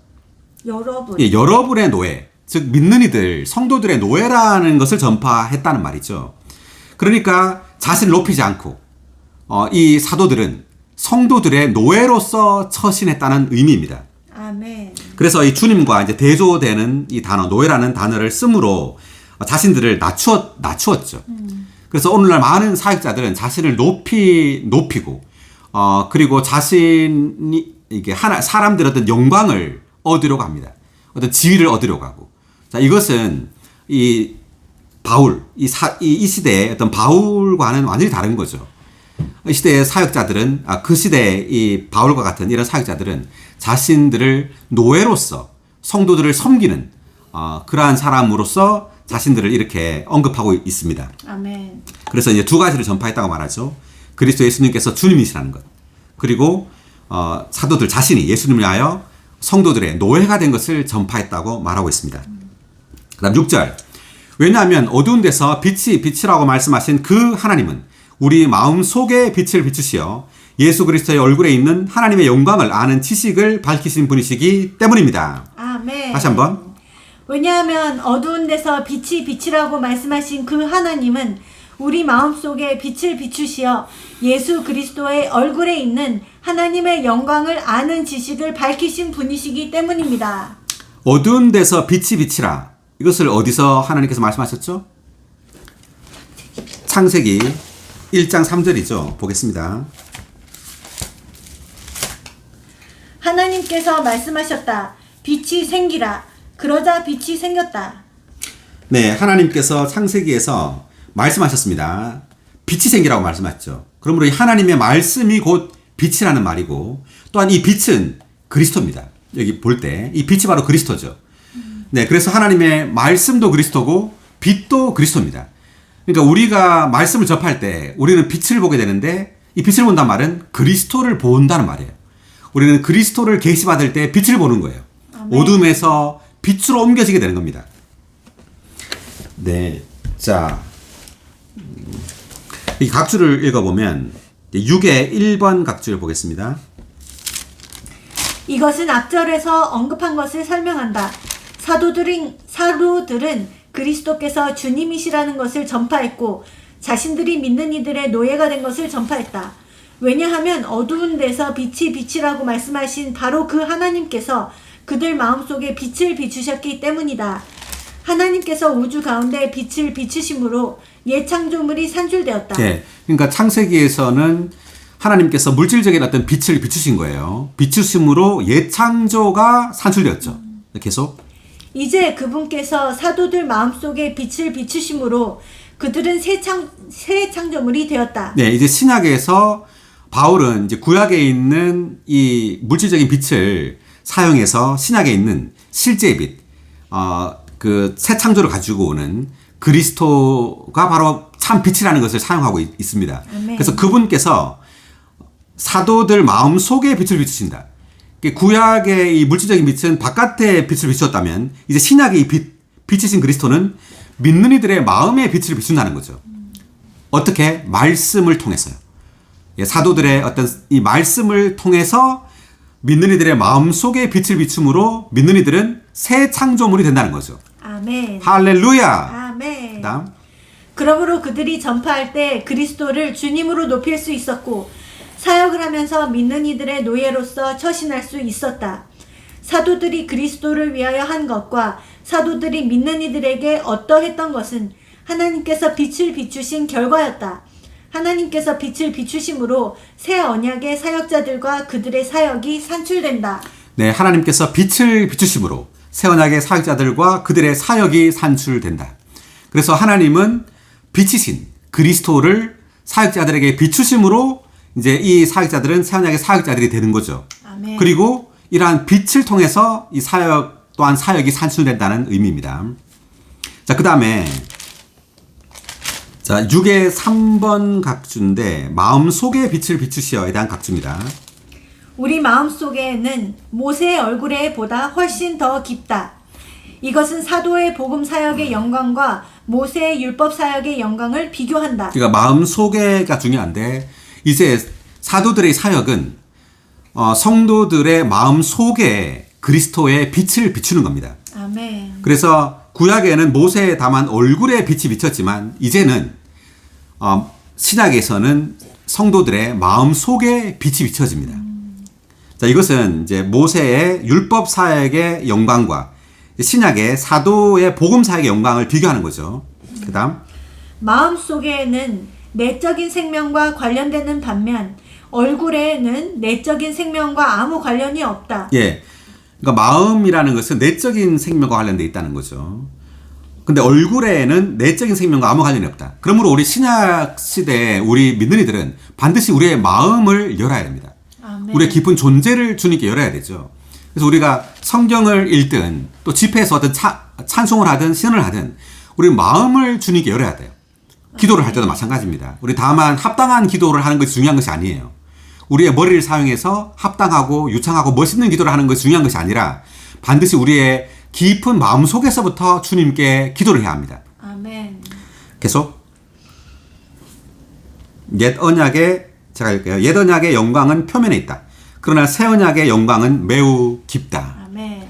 여러분. 예, 여러분의 노예, 즉 믿는 이들, 성도들의 노예라는 것을 전파했다는 말이죠. 그러니까 자신을 높이지 않고 이 사도들은 성도들의 노예로서 처신했다는 의미입니다. 아멘. 그래서 이 주님과 이제 대조되는 이 단어 노예라는 단어를 쓰므로 자신들을 낮추었죠. 그래서 오늘날 많은 사역자들은 자신을 높이고 그리고 자신이 이게 사람들의 어떤 영광을 얻으려고 합니다. 어떤 지위를 얻으려고 하고. 자, 이것은 이 바울, 이 시대의 어떤 바울과는 완전히 다른 거죠. 이 시대의 사역자들은, 그 시대의 이 바울과 같은 이런 사역자들은 자신들을 노예로서 성도들을 섬기는, 그러한 사람으로서 자신들을 이렇게 언급하고 있습니다. 아멘. 그래서 이제 두 가지를 전파했다고 말하죠. 그리스도 예수님께서 주님이시라는 것. 그리고, 사도들 자신이 예수님을 위하여 성도들의 노예가 된 것을 전파했다고 말하고 있습니다. 그 다음 6절. 왜냐하면 어두운 데서 빛이 빛이라고 말씀하신 그 하나님은 우리 마음 속에 빛을 비추시어 예수 그리스도의 얼굴에 있는 하나님의 영광을 아는 지식을 밝히신 분이시기 때문입니다. 아멘. 다시 한번. 왜냐하면 어두운 데서 빛이 빛이라고 말씀하신 그 하나님은 우리 마음속에 빛을 비추시어 예수 그리스도의 얼굴에 있는 하나님의 영광을 아는 지식을 밝히신 분이시기 때문입니다. 어두운 데서 빛이 빛이라. 이것을 어디서 하나님께서 말씀하셨죠? 창세기 1장 3절이죠. 보겠습니다. 주께서 말씀하셨다. 빛이 생기라. 그러자 빛이 생겼다. 네, 하나님께서 창세기에서 말씀하셨습니다. 빛이 생기라고 말씀하셨죠. 그러므로 이 하나님의 말씀이 곧 빛이라는 말이고, 또한 이 빛은 그리스도입니다. 여기 볼 때 이 빛이 바로 그리스도죠. 네, 그래서 하나님의 말씀도 그리스도고 빛도 그리스도입니다. 그러니까 우리가 말씀을 접할 때 우리는 빛을 보게 되는데, 이 빛을 본다는 말은 그리스도를 본다는 말이에요. 우리는 그리스도를 계시받을 때 빛을 보는 거예요. 아멘. 어둠에서 빛으로 옮겨지게 되는 겁니다. 네, 자, 이 각주를 읽어보면 6의 1번 각주를 보겠습니다. 이것은 앞절에서 언급한 것을 설명한다. 사도들은 그리스도께서 주님이시라는 것을 전파했고 자신들이 믿는 이들의 노예가 된 것을 전파했다. 왜냐하면 어두운 데서 빛이 빛이라고 말씀하신 바로 그 하나님께서 그들 마음속에 빛을 비추셨기 때문이다. 하나님께서 우주 가운데 빛을 비추심으로 옛 창조물이 산출되었다. 네, 그러니까 창세기에서는 하나님께서 물질적인 어떤 빛을 비추신 거예요. 비추심으로 옛 창조가 산출되었죠. 계속. 이제 그분께서 사도들 마음속에 빛을 비추심으로 그들은 새 창조물이 되었다. 네, 이제 신약에서 바울은 이제 구약에 있는 이 물질적인 빛을 사용해서 신약에 있는 실제의 빛, 그 새 창조를 가지고 오는 그리스도가 바로 참 빛이라는 것을 사용하고 있습니다. 아멘. 그래서 그분께서 사도들 마음 속에 빛을 비추신다. 구약의 이 물질적인 빛은 바깥에 빛을 비추었다면 이제 신약의 이 빛이신 그리스도는 믿는 이들의 마음에 빛을 비춘다는 거죠. 어떻게? 말씀을 통해서요. 예, 사도들의 어떤 이 말씀을 통해서 믿는 이들의 마음 속에 빛을 비춤으로 믿는 이들은 새 창조물이 된다는 거죠. 아멘. 할렐루야. 아멘. 그다음. 그러므로 그들이 전파할 때 그리스도를 주님으로 높일 수 있었고 사역을 하면서 믿는 이들의 노예로서 처신할 수 있었다. 사도들이 그리스도를 위하여 한 것과 사도들이 믿는 이들에게 어떠했던 것은 하나님께서 빛을 비추신 결과였다. 하나님께서 빛을 비추심으로 새 언약의 사역자들과 그들의 사역이 산출된다. 네, 하나님께서 빛을 비추심으로 새 언약의 사역자들과 그들의 사역이 산출된다. 그래서 하나님은 빛이신 그리스도를 사역자들에게 비추심으로 이제 이 사역자들은 새 언약의 사역자들이 되는 거죠. 아멘. 그리고 이러한 빛을 통해서 이 사역 또한 사역이 산출된다는 의미입니다. 자, 그 다음에 자 6의 3번 각주인데 마음속에 빛을 비추시어에 대한 각주입니다. 우리 마음속에는 모세의 얼굴에 보다 훨씬 더 깊다. 이것은 사도의 복음 사역의 영광과 모세의 율법 사역의 영광을 비교한다. 그러니까 마음속에가 중요한데 이제 사도들의 사역은 성도들의 마음속에 그리스도의 빛을 비추는 겁니다. 아멘. 그래서 구약에는 모세에 다만 얼굴에 빛이 비쳤지만 이제는 신약에서는 성도들의 마음속에 빛이 비춰집니다. 자, 이것은 이제 모세의 율법 사역의 영광과 신약의 사도의 복음 사역의 영광을 비교하는 거죠. 그다음 마음속에는 내적인 생명과 관련되는 반면 얼굴에는 내적인 생명과 아무 관련이 없다. 예. 그러니까 마음이라는 것은 내적인 생명과 관련돼 있다는 거죠. 근데 얼굴에는 내적인 생명과 아무 관련이 없다. 그러므로 우리 신약 시대에 우리 믿는 이들은 반드시 우리의 마음을 열어야 됩니다. 아멘. 우리의 깊은 존재를 주님께 열어야 되죠. 그래서 우리가 성경을 읽든 또 집회에서 어떤 찬송을 하든 신을 하든 우리 마음을 주님께 열어야 돼요. 기도를 할 때도 마찬가지입니다. 우리 다만 합당한 기도를 하는 것이 중요한 것이 아니에요. 우리의 머리를 사용해서 합당하고 유창하고 멋있는 기도를 하는 것이 중요한 것이 아니라 반드시 우리의 깊은 마음 속에서부터 주님께 기도를 해야 합니다. 아멘. 계속 옛 언약의 제가 읽을게요. 옛 언약의 영광은 표면에 있다. 그러나 새 언약의 영광은 매우 깊다. 아멘.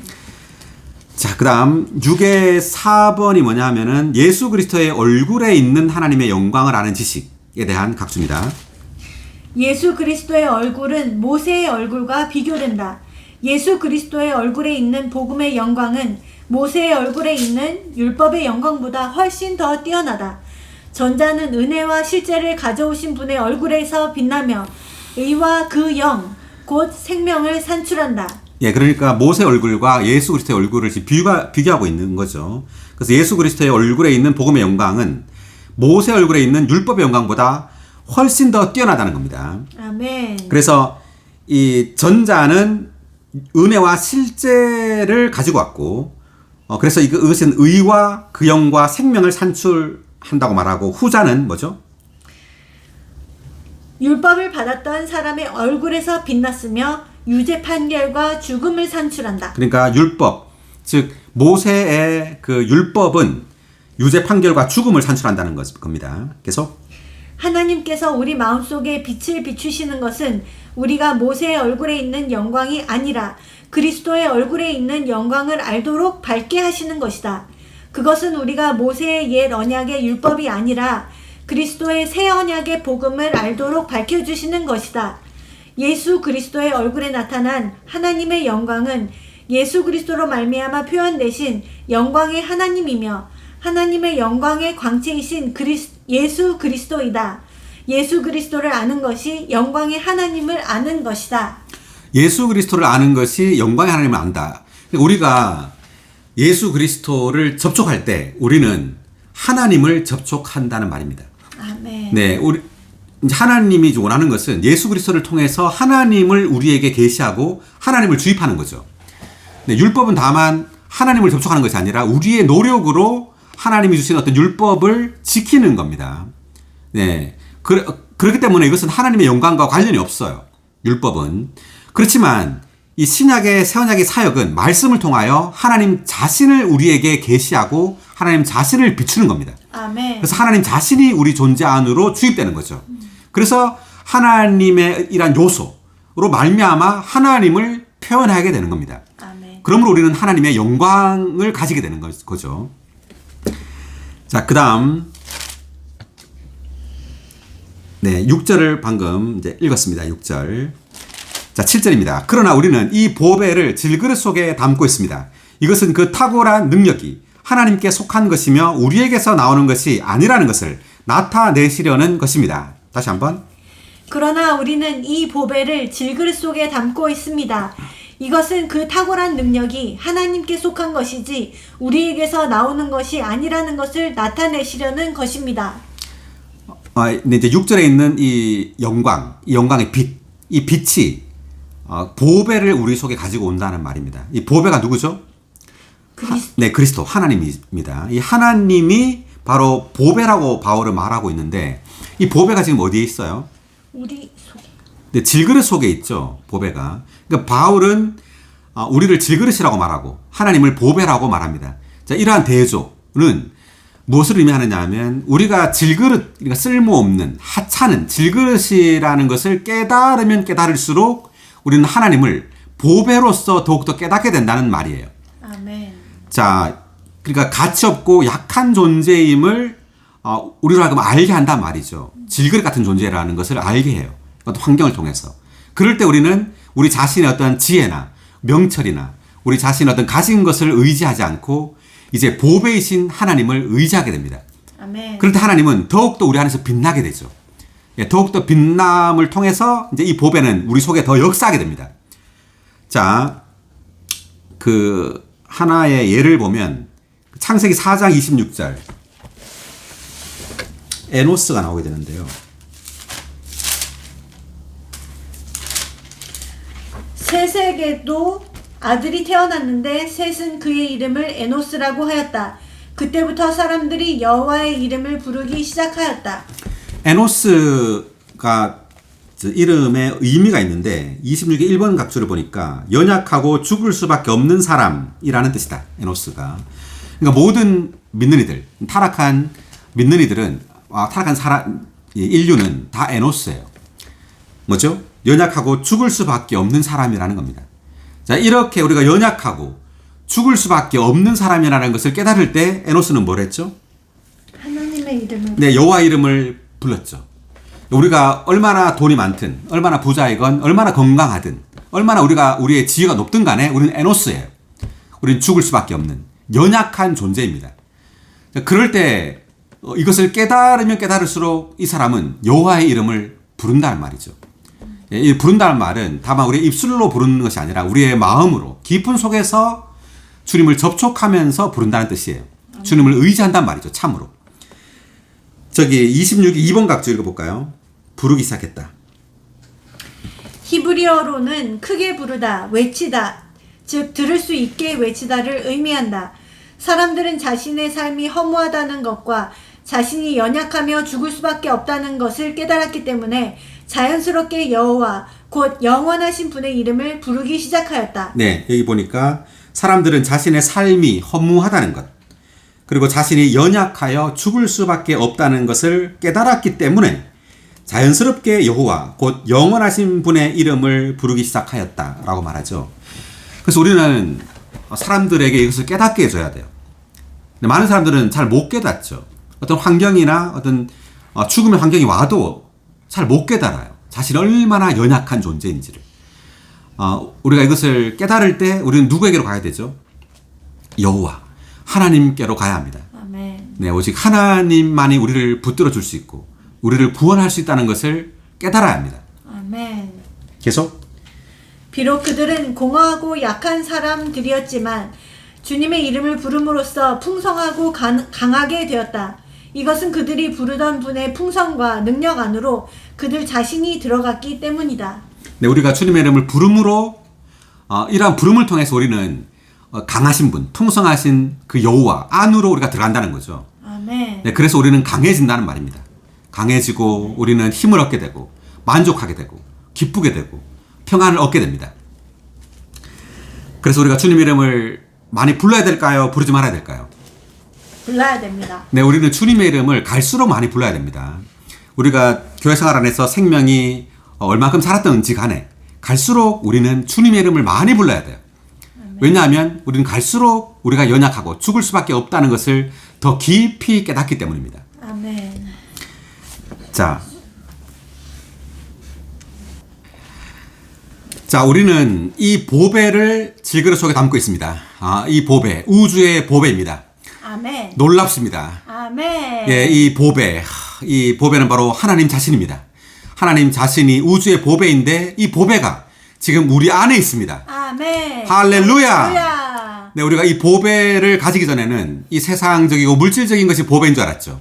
자, 그 다음 6의 4번이 뭐냐 하면은 예수 그리스도의 얼굴에 있는 하나님의 영광을 아는 지식에 대한 각주입니다. 예수 그리스도의 얼굴은 모세의 얼굴과 비교된다. 예수 그리스도의 얼굴에 있는 복음의 영광은 모세의 얼굴에 있는 율법의 영광보다 훨씬 더 뛰어나다. 전자는 은혜와 실제를 가져오신 분의 얼굴에서 빛나며 의와 그 영, 곧 생명을 산출한다. 예, 그러니까 모세 얼굴과 예수 그리스도의 얼굴을 지금 비교하고 있는 거죠. 그래서 예수 그리스도의 얼굴에 있는 복음의 영광은 모세 얼굴에 있는 율법의 영광보다 훨씬 더 뛰어나다는 겁니다. 아멘. 그래서 이 전자는 은혜와 실제를 가지고 왔고, 그래서 이것은 의와 그 영과 생명을 산출한다고 말하고, 후자는 뭐죠? 율법을 받았던 사람의 얼굴에서 빛났으며 유죄 판결과 죽음을 산출한다. 그러니까 율법, 즉 모세의 그 율법은 유죄 판결과 죽음을 산출한다는 겁니다. 계속. 하나님께서 우리 마음속에 빛을 비추시는 것은 우리가 모세의 얼굴에 있는 영광이 아니라 그리스도의 얼굴에 있는 영광을 알도록 밝게 하시는 것이다. 그것은 우리가 모세의 옛 언약의 율법이 아니라 그리스도의 새 언약의 복음을 알도록 밝혀주시는 것이다. 예수 그리스도의 얼굴에 나타난 하나님의 영광은 예수 그리스도로 말미암아 표현되신 영광의 하나님이며 하나님의 영광의 광채이신 예수 그리스도이다. 예수 그리스도를 아는 것이 영광의 하나님을 아는 것이다. 예수 그리스도를 아는 것이 영광의 하나님을 안다. 우리가 예수 그리스도를 접촉할 때 우리는 하나님을 접촉한다는 말입니다. 아멘. 네, 하나님이 원하는 것은 예수 그리스도를 통해서 하나님을 우리에게 계시하고 하나님을 주입하는 거죠. 네, 율법은 다만 하나님을 접촉하는 것이 아니라 우리의 노력으로 하나님이 주신 어떤 율법을 지키는 겁니다. 네, 그렇기 때문에 이것은 하나님의 영광과 관련이 없어요. 율법은. 그렇지만 이 신약의 새 언약의 사역은 말씀을 통하여 하나님 자신을 우리에게 계시하고 하나님 자신을 비추는 겁니다. 아멘. 그래서 하나님 자신이 우리 존재 안으로 주입되는 거죠. 그래서 하나님의 이란 요소로 말미암아 하나님을 표현하게 되는 겁니다. 아멘. 그러므로 우리는 하나님의 영광을 가지게 되는 거죠. 자, 그다음 네, 6절을 방금 이제 읽었습니다. 6절. 자, 7절입니다. 그러나 우리는 이 보배를 질그릇 속에 담고 있습니다. 이것은 그 탁월한 능력이 하나님께 속한 것이며 우리에게서 나오는 것이 아니라는 것을 나타내시려는 것입니다. 다시 한번. 그러나 우리는 이 보배를 질그릇 속에 담고 있습니다. 이것은 그 탁월한 능력이 하나님께 속한 것이지 우리에게서 나오는 것이 아니라는 것을 나타내시려는 것입니다. 근데 이제 6절에 있는 이 영광, 이 영광의 빛, 이 빛이 보배를 우리 속에 가지고 온다는 말입니다. 이 보배가 누구죠? 네, 그리스도, 하나님입니다. 이 하나님이 바로 보배라고 바울은 말하고 있는데 이 보배가 지금 어디에 있어요? 우리 속에. 네, 질그릇 속에 있죠, 보배가. 그러니까 바울은 우리를 질그릇이라고 말하고 하나님을 보배라고 말합니다. 자, 이러한 대조는 무엇을 의미하느냐 하면 우리가 질그릇, 그러니까 쓸모없는 하찮은 질그릇이라는 것을 깨달으면 깨달을수록 우리는 하나님을 보배로서 더욱더 깨닫게 된다는 말이에요. 아멘. 자, 그러니까 가치 없고 약한 존재임을 우리로 하여금 알게 한단 말이죠. 질그릇 같은 존재라는 것을 알게 해요. 어떤 환경을 통해서. 그럴 때 우리는 우리 자신의 어떤 지혜나 명철이나 우리 자신의 어떤 가진 것을 의지하지 않고 이제 보배이신 하나님을 의지하게 됩니다. 아멘. 그럴 때 하나님은 더욱더 우리 안에서 빛나게 되죠. 예, 더욱더 빛남을 통해서 이제 이 보배는 우리 속에 더 역사하게 됩니다. 자, 그 하나의 예를 보면 창세기 4장 26절 에노스가 나오게 되는데요. 셋에게도 아들이 태어났는데 셋은 그의 이름을 에노스라고 하였다. 그때부터 사람들이 여호와의 이름을 부르기 시작하였다. 에노스가 이름에 의미가 있는데 26의 1번 각주를 보니까 연약하고 죽을 수밖에 없는 사람이라는 뜻이다. 에노스가. 그러니까 모든 믿는 이들, 타락한 믿는 이들은 타락한 사람 인류는 다 에노스예요. 뭐죠? 연약하고 죽을 수밖에 없는 사람이라는 겁니다. 자, 이렇게 우리가 연약하고 죽을 수밖에 없는 사람이라는 것을 깨달을 때 에노스는 뭘 했죠? 하나님의 이름을. 네, 여호와 이름을 불렀죠. 우리가 얼마나 돈이 많든, 얼마나 부자이건, 얼마나 건강하든, 얼마나 우리의 지위가 높든 간에 우리는 에노스예요. 우리는 죽을 수밖에 없는 연약한 존재입니다. 그럴 때 이것을 깨달으면 깨달을수록 이 사람은 여호와의 이름을 부른다는 말이죠. 이 부른다는 말은 다만 우리의 입술로 부르는 것이 아니라 우리의 마음으로 깊은 속에서 주님을 접촉하면서 부른다는 뜻이에요. 주님을 의지한다는 말이죠. 참으로. 저기 2번 각주 읽어볼까요? 부르기 시작했다. 히브리어로는 크게 부르다, 외치다, 즉 들을 수 있게 외치다를 의미한다. 사람들은 자신의 삶이 허무하다는 것과 자신이 연약하며 죽을 수밖에 없다는 것을 깨달았기 때문에 자연스럽게 여호와 곧 영원하신 분의 이름을 부르기 시작하였다. 네, 여기 보니까 사람들은 자신의 삶이 허무하다는 것, 그리고 자신이 연약하여 죽을 수밖에 없다는 것을 깨달았기 때문에 자연스럽게 여호와 곧 영원하신 분의 이름을 부르기 시작하였다라고 말하죠. 그래서 우리는 사람들에게 이것을 깨닫게 해줘야 돼요. 근데 많은 사람들은 잘 못 깨닫죠. 어떤 환경이나 어떤 죽음의 환경이 와도 잘 못 깨달아요. 자신이 얼마나 연약한 존재인지를. 우리가 이것을 깨달을 때 우리는 누구에게로 가야 되죠? 여호와 하나님께로 가야 합니다. 아멘. 네, 오직 하나님만이 우리를 붙들어 줄 수 있고 우리를 구원할 수 있다는 것을 깨달아야 합니다. 아멘. 계속. 비록 그들은 공허하고 약한 사람들이었지만 주님의 이름을 부름으로써 풍성하고 강하게 되었다. 이것은 그들이 부르던 분의 풍성과 능력 안으로 그들 자신이 들어갔기 때문이다. 네, 우리가 주님의 이름을 부름으로 이러한 부름을 통해서 우리는 강하신 분, 풍성하신 그 여호와 안으로 우리가 들어간다는 거죠. 아멘. 네, 그래서 우리는 강해진다는 말입니다. 강해지고 우리는 힘을 얻게 되고 만족하게 되고 기쁘게 되고 평안을 얻게 됩니다. 그래서 우리가 주님의 이름을 많이 불러야 될까요? 부르지 말아야 될까요? 불러야 됩니다. 네, 우리는 주님의 이름을 갈수록 많이 불러야 됩니다. 우리가 교회 생활 안에서 생명이 얼마큼 살았던지 간에 갈수록 우리는 주님의 이름을 많이 불러야 돼요. 왜냐하면 우리는 갈수록 우리가 연약하고 죽을 수밖에 없다는 것을 더 깊이 깨닫기 때문입니다. 아멘. 자, 우리는 이 보배를 질그릇 속에 담고 있습니다. 이 보배, 우주의 보배입니다. 아멘. 놀랍습니다. 아멘. 예, 이 보배는 바로 하나님 자신입니다. 하나님 자신이 우주의 보배인데 이 보배가 지금 우리 안에 있습니다. 아멘. 할렐루야. 할렐루야. 네, 우리가 이 보배를 가지기 전에는 이 세상적이고 물질적인 것이 보배인 줄 알았죠.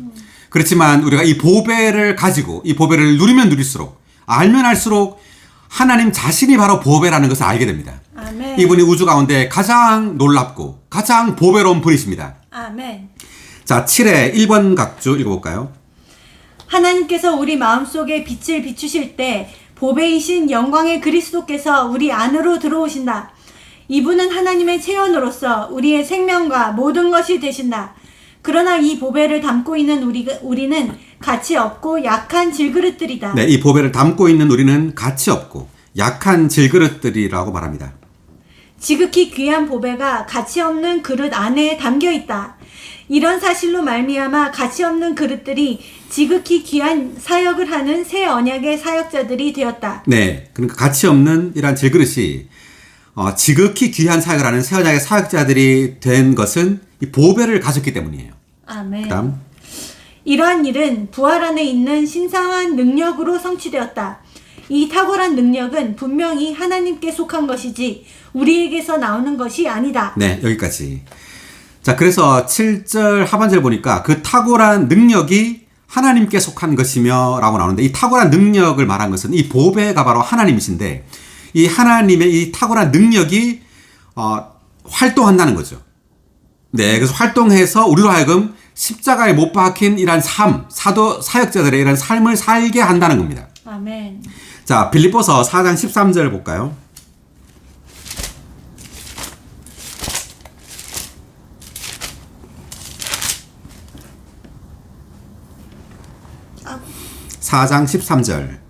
그렇지만 우리가 이 보배를 가지고 이 보배를 누리면 누릴수록 알면 알수록 하나님 자신이 바로 보배라는 것을 알게 됩니다. 아멘. 이분이 우주 가운데 가장 놀랍고 가장 보배로운 분이십니다. 아멘. 자, 7의 1번 각주 읽어볼까요? 하나님께서 우리 마음속에 빛을 비추실 때 보배이신 영광의 그리스도께서 우리 안으로 들어오신다. 이분은 하나님의 체현으로서 우리의 생명과 모든 것이 되신다. 그러나 이 보배를 담고 있는 우리는 가치 없고 약한 질그릇들이다. 네, 이 보배를 담고 있는 우리는 가치 없고 약한 질그릇들이라고 말합니다. 지극히 귀한 보배가 가치 없는 그릇 안에 담겨 있다. 이런 사실로 말미암아 가치 없는 그릇들이 지극히 귀한 사역을 하는 새 언약의 사역자들이 되었다. 네, 그러니까 가치 없는 이러한 질그릇이 지극히 귀한 사역을 하는 새 언약의 사역자들이 된 것은 이 보배를 가졌기 때문이에요. 아멘. 그다음. 이러한 일은 부활 안에 있는 신성한 능력으로 성취되었다. 이 탁월한 능력은 분명히 하나님께 속한 것이지 우리에게서 나오는 것이 아니다. 네, 여기까지. 자, 그래서 7절 하반절 보니까 그 탁월한 능력이 하나님께 속한 것이며 라고 나오는데 이 탁월한 능력을 말한 것은 이 보배가 바로 하나님이신데 이 하나님의 이 탁월한 능력이 활동한다는 거죠. 네, 그래서 활동해서 우리로 하여금 십자가에 못 박힌 이러한 삶, 사도 사역자들의 이런 삶을 살게 한다는 겁니다. 아멘. 자, 빌립보서 4장 13절 볼까요? 아. 4장 13절.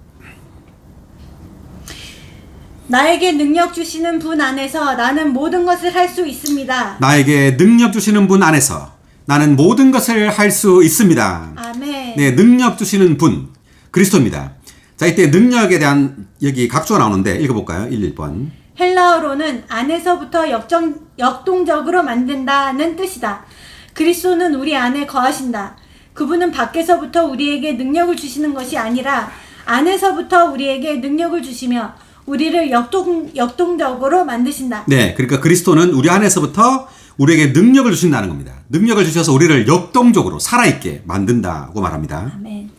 나에게 능력 주시는 분 안에서 나는 모든 것을 할 수 있습니다. 나에게 능력 주시는 분 안에서 나는 모든 것을 할 수 있습니다. 아멘. 네, 능력 주시는 분 그리스도입니다. 자, 이때 능력에 대한 여기 각주가 나오는데 읽어볼까요? 1번. 헬라어로는 안에서부터 역동적으로 만든다는 뜻이다. 그리스도는 우리 안에 거하신다. 그분은 밖에서부터 우리에게 능력을 주시는 것이 아니라 안에서부터 우리에게 능력을 주시며 우리를 역동적으로 만드신다. 네, 그러니까 그리스도는 우리 안에서부터 우리에게 능력을 주신다는 겁니다. 능력을 주셔서 우리를 역동적으로 살아있게 만든다고 말합니다. 아멘.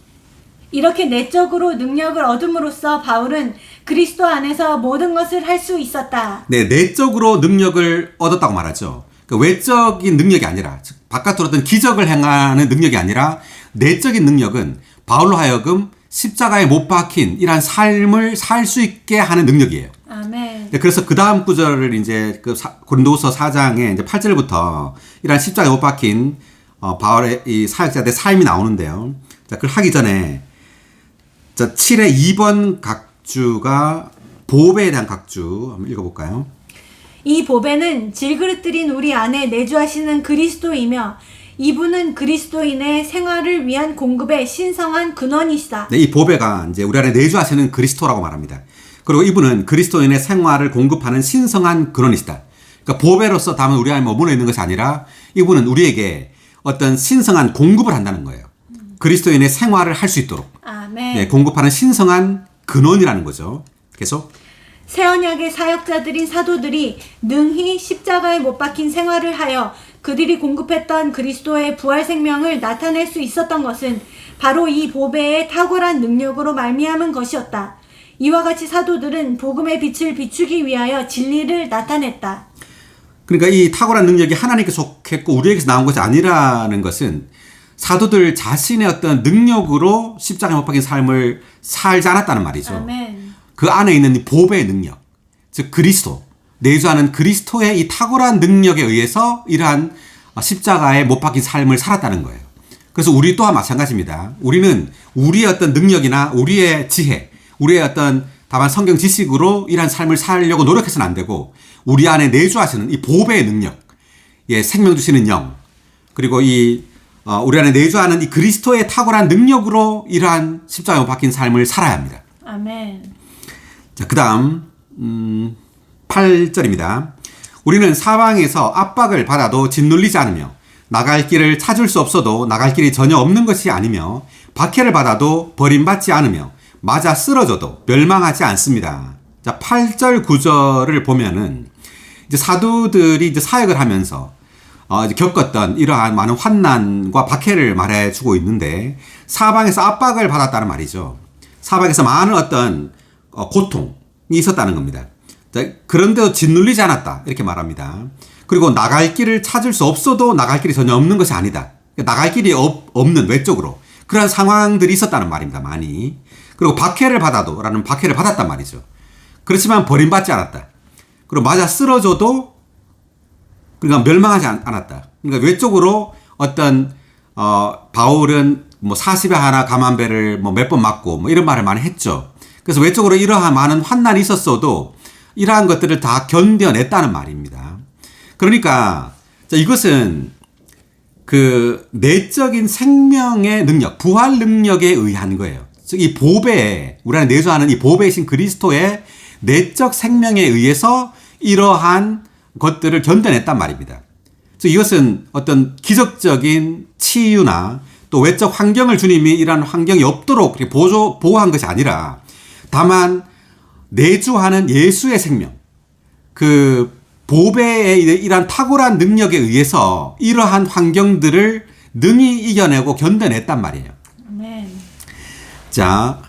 이렇게 내적으로 능력을 얻음으로써 바울은 그리스도 안에서 모든 것을 할 수 있었다. 네, 내적으로 능력을 얻었다고 말하죠. 그러니까 외적인 능력이 아니라, 즉 바깥으로 어떤 기적을 행하는 능력이 아니라 내적인 능력은 바울로 하여금 십자가에 못 박힌 이러한 삶을 살 수 있게 하는 능력이에요. 아멘. 그래서 그 다음 구절을 이제 고린도후서 4장의 이제 8절부터 이러한 십자가에 못 박힌 바울의 이 사역자들의 삶이 나오는데요. 자, 그걸 하기 전에 자, 7의 2번 각주가 보배에 대한 각주 한번 읽어볼까요? 이 보배는 질그릇들인 우리 안에 내주하시는 그리스도이며 이분은 그리스도인의 생활을 위한 공급의 신성한 근원이시다. 네, 이 보배가 이제 우리 안에 내주하시는 그리스도라고 말합니다. 그리고 이분은 그리스도인의 생활을 공급하는 신성한 근원이시다. 그러니까 보배로서 담은 우리 안에 머물러 있는 것이 아니라 이분은 우리에게 어떤 신성한 공급을 한다는 거예요. 그리스도인의 생활을 할 수 있도록 아멘. 네, 공급하는 신성한 근원이라는 거죠. 계속 새 언약의 사역자들인 사도들이 능히 십자가에 못 박힌 생활을 하여 그들이 공급했던 그리스도의 부활 생명을 나타낼 수 있었던 것은 바로 이 보배의 탁월한 능력으로 말미암은 것이었다. 이와 같이 사도들은 복음의 빛을 비추기 위하여 진리를 나타냈다. 그러니까 이 탁월한 능력이 하나님께 속했고 우리에게서 나온 것이 아니라는 것은 사도들 자신의 어떤 능력으로 십자가에 못 박힌 삶을 살지 않았다는 말이죠. 아멘. 그 안에 있는 이 보배의 능력, 즉 그리스도, 내주하는 그리스도의 이 탁월한 능력에 의해서 이러한 십자가에 못 박힌 삶을 살았다는 거예요. 그래서 우리 또한 마찬가지입니다. 우리는 우리의 어떤 능력이나 우리의 지혜, 우리의 어떤 다만 성경 지식으로 이러한 삶을 살려고 노력해서는 안 되고 우리 안에 내주하시는 이 보배의 능력, 예, 생명 주시는 영, 그리고 우리 안에 내주하는 이 그리스도의 탁월한 능력으로 이러한 십자가에 못 박힌 삶을 살아야 합니다. 아멘. 자, 그 다음 8절입니다. 우리는 사방에서 압박을 받아도 짓눌리지 않으며 나갈 길을 찾을 수 없어도 나갈 길이 전혀 없는 것이 아니며 박해를 받아도 버림받지 않으며 맞아 쓰러져도 멸망하지 않습니다. 자, 8절 9절을 보면은 이제 사도들이 이제 사역을 하면서 이제 겪었던 이러한 많은 환난과 박해를 말해주고 있는데 사방에서 압박을 받았다는 말이죠. 사방에서 많은 어떤 고통이 있었다는 겁니다. 자, 그런데도 짓눌리지 않았다 이렇게 말합니다. 그리고 나갈 길을 찾을 수 없어도 나갈 길이 전혀 없는 것이 아니다. 나갈 길이 없는 외적으로 그런 상황들이 있었다는 말입니다. 많이. 그리고 박해를 받아도 라는 박해를 받았단 말이죠. 그렇지만 버림받지 않았다. 그리고 맞아 쓰러져도 그러니까 멸망하지 않았다. 그러니까 외적으로 어떤 바울은 뭐 40에 하나 감한배를 뭐 몇 번 맞고 뭐 이런 말을 많이 했죠. 그래서 외적으로 이러한 많은 환난이 있었어도 이러한 것들을 다 견뎌냈다는 말입니다. 그러니까 이것은 그 내적인 생명의 능력, 부활 능력에 의한 거예요. 즉 이 보배에 우리 안에 내주하는 이 보배이신 그리스도의 내적 생명에 의해서 이러한 것들을 견뎌냈단 말입니다. 즉 이것은 어떤 기적적인 치유나 또 외적 환경을 주님이 이러한 환경이 없도록 보호한 것이 아니라 다만 내주하는 예수의 생명, 그 보배의 이러한 탁월한 능력에 의해서 이러한 환경들을 능히 이겨내고 견뎌냈단 말이에요. 아멘. 자,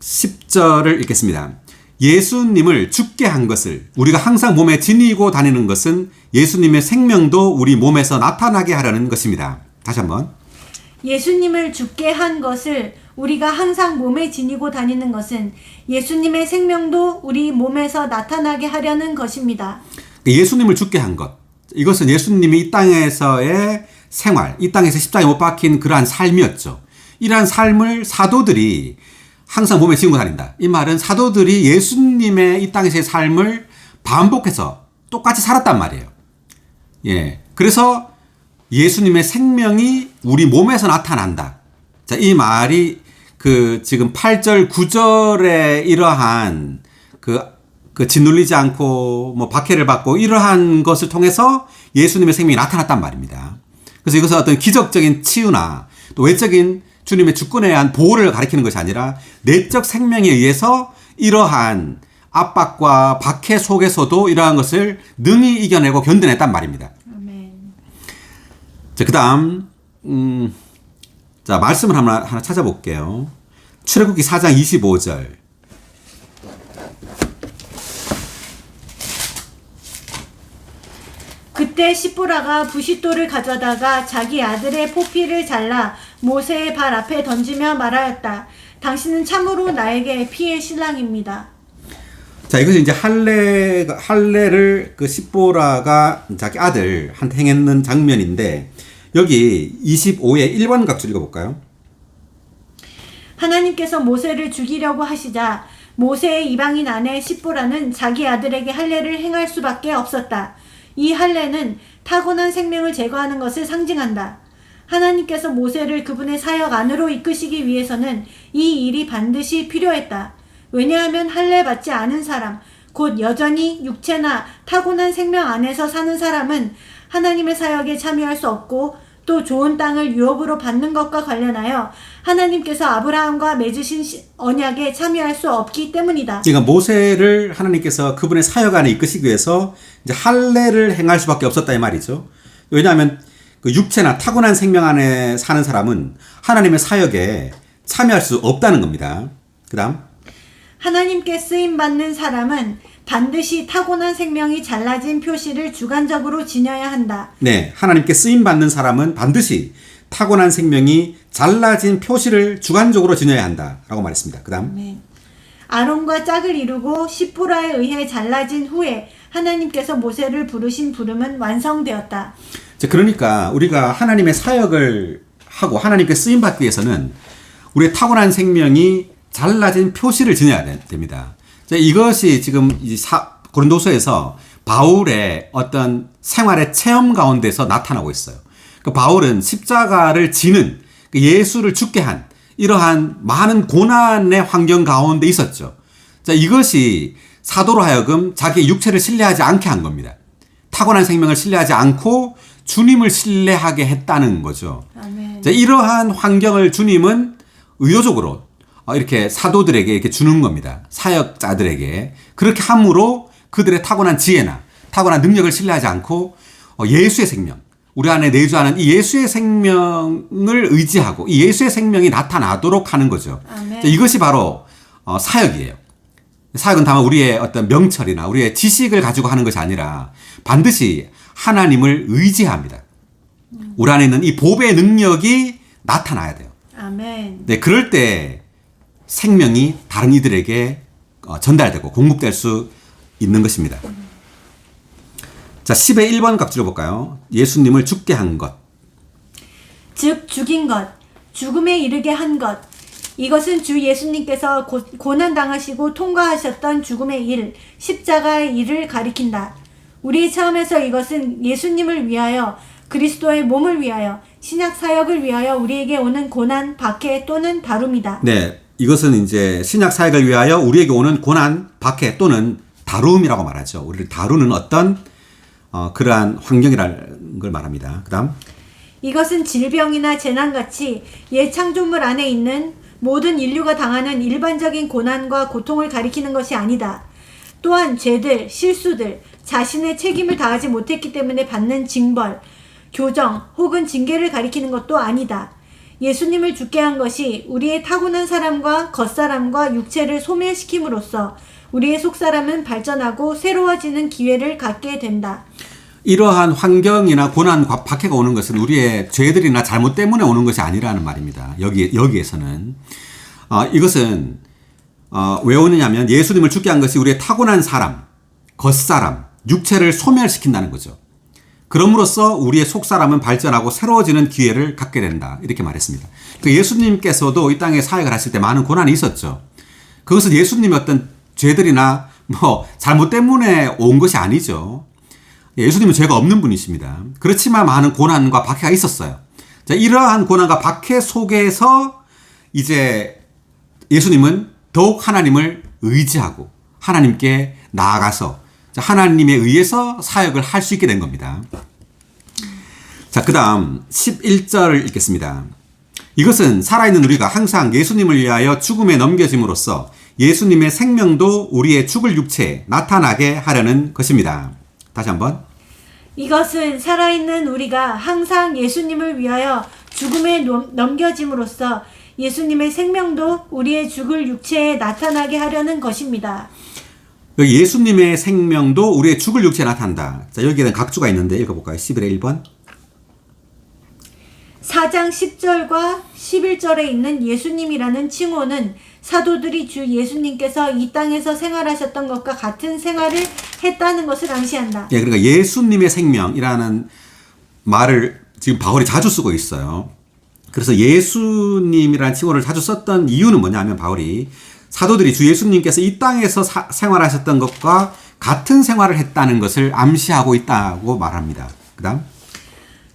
10절을 읽겠습니다. 예수님을 죽게 한 것을 우리가 항상 몸에 지니고 다니는 것은 예수님의 생명도 우리 몸에서 나타나게 하려는 것입니다. 다시 한번. 예수님을 죽게 한 것을 우리가 항상 몸에 지니고 다니는 것은 예수님의 생명도 우리 몸에서 나타나게 하려는 것입니다. 예수님을 죽게 한 것. 이것은 예수님이 이 땅에서의 생활, 이 땅에서 십자가에 못 박힌 그러한 삶이었죠. 이러한 삶을 사도들이 항상 몸에 지니고 다닌다. 이 말은 사도들이 예수님의 이 땅에서의 삶을 반복해서 똑같이 살았단 말이에요. 예. 그래서 예수님의 생명이 우리 몸에서 나타난다. 자, 이 말이 지금 8절, 9절에 이러한 그 짓눌리지 않고 뭐 박해를 받고 이러한 것을 통해서 예수님의 생명이 나타났단 말입니다. 그래서 이것은 어떤 기적적인 치유나 또 외적인 주님의 주권에 의한 보호를 가리키는 것이 아니라 내적 생명에 의해서 이러한 압박과 박해 속에서도 이러한 것을 능히 이겨내고 견뎌냈단 말입니다. 아멘. 자, 그 다음, 자, 말씀을 하나 찾아볼게요. 출애굽기 4장 25절. 그때 시보라가 부싯돌을 가져다가 자기 아들의 포피를 잘라 모세의 발 앞에 던지며 말하였다. 당신은 참으로 나에게 피의 신랑입니다. 자, 이것이 이제 할례를 그 십보라가 자기 아들한테 행했는 장면인데, 여기 25의 1번 각줄 읽어볼까요? 하나님께서 모세를 죽이려고 하시자 모세의 이방인 아내 십보라는 자기 아들에게 할례를 행할 수밖에 없었다. 이 할례는 타고난 생명을 제거하는 것을 상징한다. 하나님께서 모세를 그분의 사역 안으로 이끄시기 위해서는 이 일이 반드시 필요했다. 왜냐하면 할례 받지 않은 사람, 곧 여전히 육체나 타고난 생명 안에서 사는 사람은 하나님의 사역에 참여할 수 없고 또 좋은 땅을 유업으로 받는 것과 관련하여 하나님께서 아브라함과 맺으신 언약에 참여할 수 없기 때문이다. 그러니까 모세를 하나님께서 그분의 사역 안에 이끄시기 위해서 이제 할례를 행할 수밖에 없었다 이 말이죠. 왜냐하면 그 육체나 타고난 생명 안에 사는 사람은 하나님의 사역에 참여할 수 없다는 겁니다. 그다음 하나님께 쓰임받는 사람은 반드시 타고난 생명이 잘라진 표시를 주관적으로 지녀야 한다. 네, 하나님께 쓰임 받는 사람은 반드시 타고난 생명이 잘라진 표시를 주관적으로 지녀야 한다라고 말했습니다. 그다음 네. 아론과 짝을 이루고 시보라에 의해 잘라진 후에 하나님께서 모세를 부르신 부름은 완성되었다. 그러니까 우리가 하나님의 사역을 하고 하나님께 쓰임 받기 위해서는 우리의 타고난 생명이 잘라진 표시를 지녀야 됩니다. 이것이 지금 고린도서에서 바울의 어떤 생활의 체험 가운데서 나타나고 있어요. 그 바울은 십자가를 지는 예수를 죽게 한 이러한 많은 고난의 환경 가운데 있었죠. 자, 이것이 사도로 하여금 자기의 육체를 신뢰하지 않게 한 겁니다. 타고난 생명을 신뢰하지 않고 주님을 신뢰하게 했다는 거죠. 아멘. 자, 이러한 환경을 주님은 의도적으로 이렇게 사도들에게 이렇게 주는 겁니다. 사역자들에게. 그렇게 함으로 그들의 타고난 지혜나 타고난 능력을 신뢰하지 않고 예수의 생명, 우리 안에 내주하는 이 예수의 생명을 의지하고 이 예수의 생명이 나타나도록 하는 거죠. 아멘. 자, 이것이 바로 사역이에요. 사역은 다만 우리의 어떤 명철이나 우리의 지식을 가지고 하는 것이 아니라 반드시 하나님을 의지합니다. 우리 안에 있는 이 보배의 능력이 나타나야 돼요. 아멘. 네, 그럴 때 생명이 다른 이들에게 전달되고 공급될 수 있는 것입니다. 자, 10의 1번 각주를 볼까요? 예수님을 죽게 한 것. 즉 죽인 것, 죽음에 이르게 한 것. 이것은 주 예수님께서 고난당하시고 통과하셨던 죽음의 일, 십자가의 일을 가리킨다. 우리 체험에서 이것은 예수님을 위하여, 그리스도의 몸을 위하여, 신약 사역을 위하여 우리에게 오는 고난, 박해 또는 다룸이다. 네, 이것은 이제 신약 사역을 위하여 우리에게 오는 고난, 박해 또는 다룸이라고 말하죠. 우리를 다루는 어떤 그러한 환경이라는 걸 말합니다. 그다음 이것은 질병이나 재난같이 옛 창조물 안에 있는 모든 인류가 당하는 일반적인 고난과 고통을 가리키는 것이 아니다. 또한 죄들, 실수들, 자신의 책임을 다하지 못했기 때문에 받는 징벌, 교정 혹은 징계를 가리키는 것도 아니다. 예수님을 죽게 한 것이 우리의 타고난 사람과 겉사람과 육체를 소멸시킴으로써 우리의 속사람은 발전하고 새로워지는 기회를 갖게 된다. 이러한 환경이나 고난과 박해가 오는 것은 우리의 죄들이나 잘못 때문에 오는 것이 아니라는 말입니다. 여기에서는 이것은 왜 오느냐면 예수님을 죽게 한 것이 우리의 타고난 사람, 겉사람, 육체를 소멸시킨다는 거죠. 그럼으로써 우리의 속사람은 발전하고 새로워지는 기회를 갖게 된다. 이렇게 말했습니다. 예수님께서도 이 땅에 사역을 하실 때 많은 고난이 있었죠. 그것은 예수님의 어떤 죄들이나 잘못 때문에 온 것이 아니죠. 예수님은 죄가 없는 분이십니다. 그렇지만 많은 고난과 박해가 있었어요. 자, 이러한 고난과 박해 속에서 이제 예수님은 더욱 하나님을 의지하고 하나님께 나아가서 하나님에 의해서 사역을 할 수 있게 된 겁니다. 자, 그 다음 11절을 읽겠습니다. 이것은 살아있는 우리가 항상 예수님을 위하여 죽음에 넘겨짐으로써 예수님의 생명도 우리의 죽을 육체에 나타나게 하려는 것입니다. 다시 한번. 이것은 살아있는 우리가 항상 예수님을 위하여 죽음에 넘겨짐으로써 예수님의 생명도 우리의 죽을 육체에 나타나게 하려는 것입니다. 여기 예수님의 생명도 우리의 죽을 육체에 나타난다. 자, 여기에는 각주가 있는데 읽어볼까요? 11의 1번. 4장 10절과 11절에 있는 예수님이라는 칭호는 사도들이 주 예수님께서 이 땅에서 생활하셨던 것과 같은 생활을 했다는 것을 암시한다. 예, 그러니까 예수님의 생명이라는 말을 지금 바울이 자주 쓰고 있어요. 그래서 예수님이라는 칭호를 자주 썼던 이유는 뭐냐면 바울이 사도들이 주 예수님께서 이 땅에서 생활하셨던 것과 같은 생활을 했다는 것을 암시하고 있다고 말합니다. 그 다음.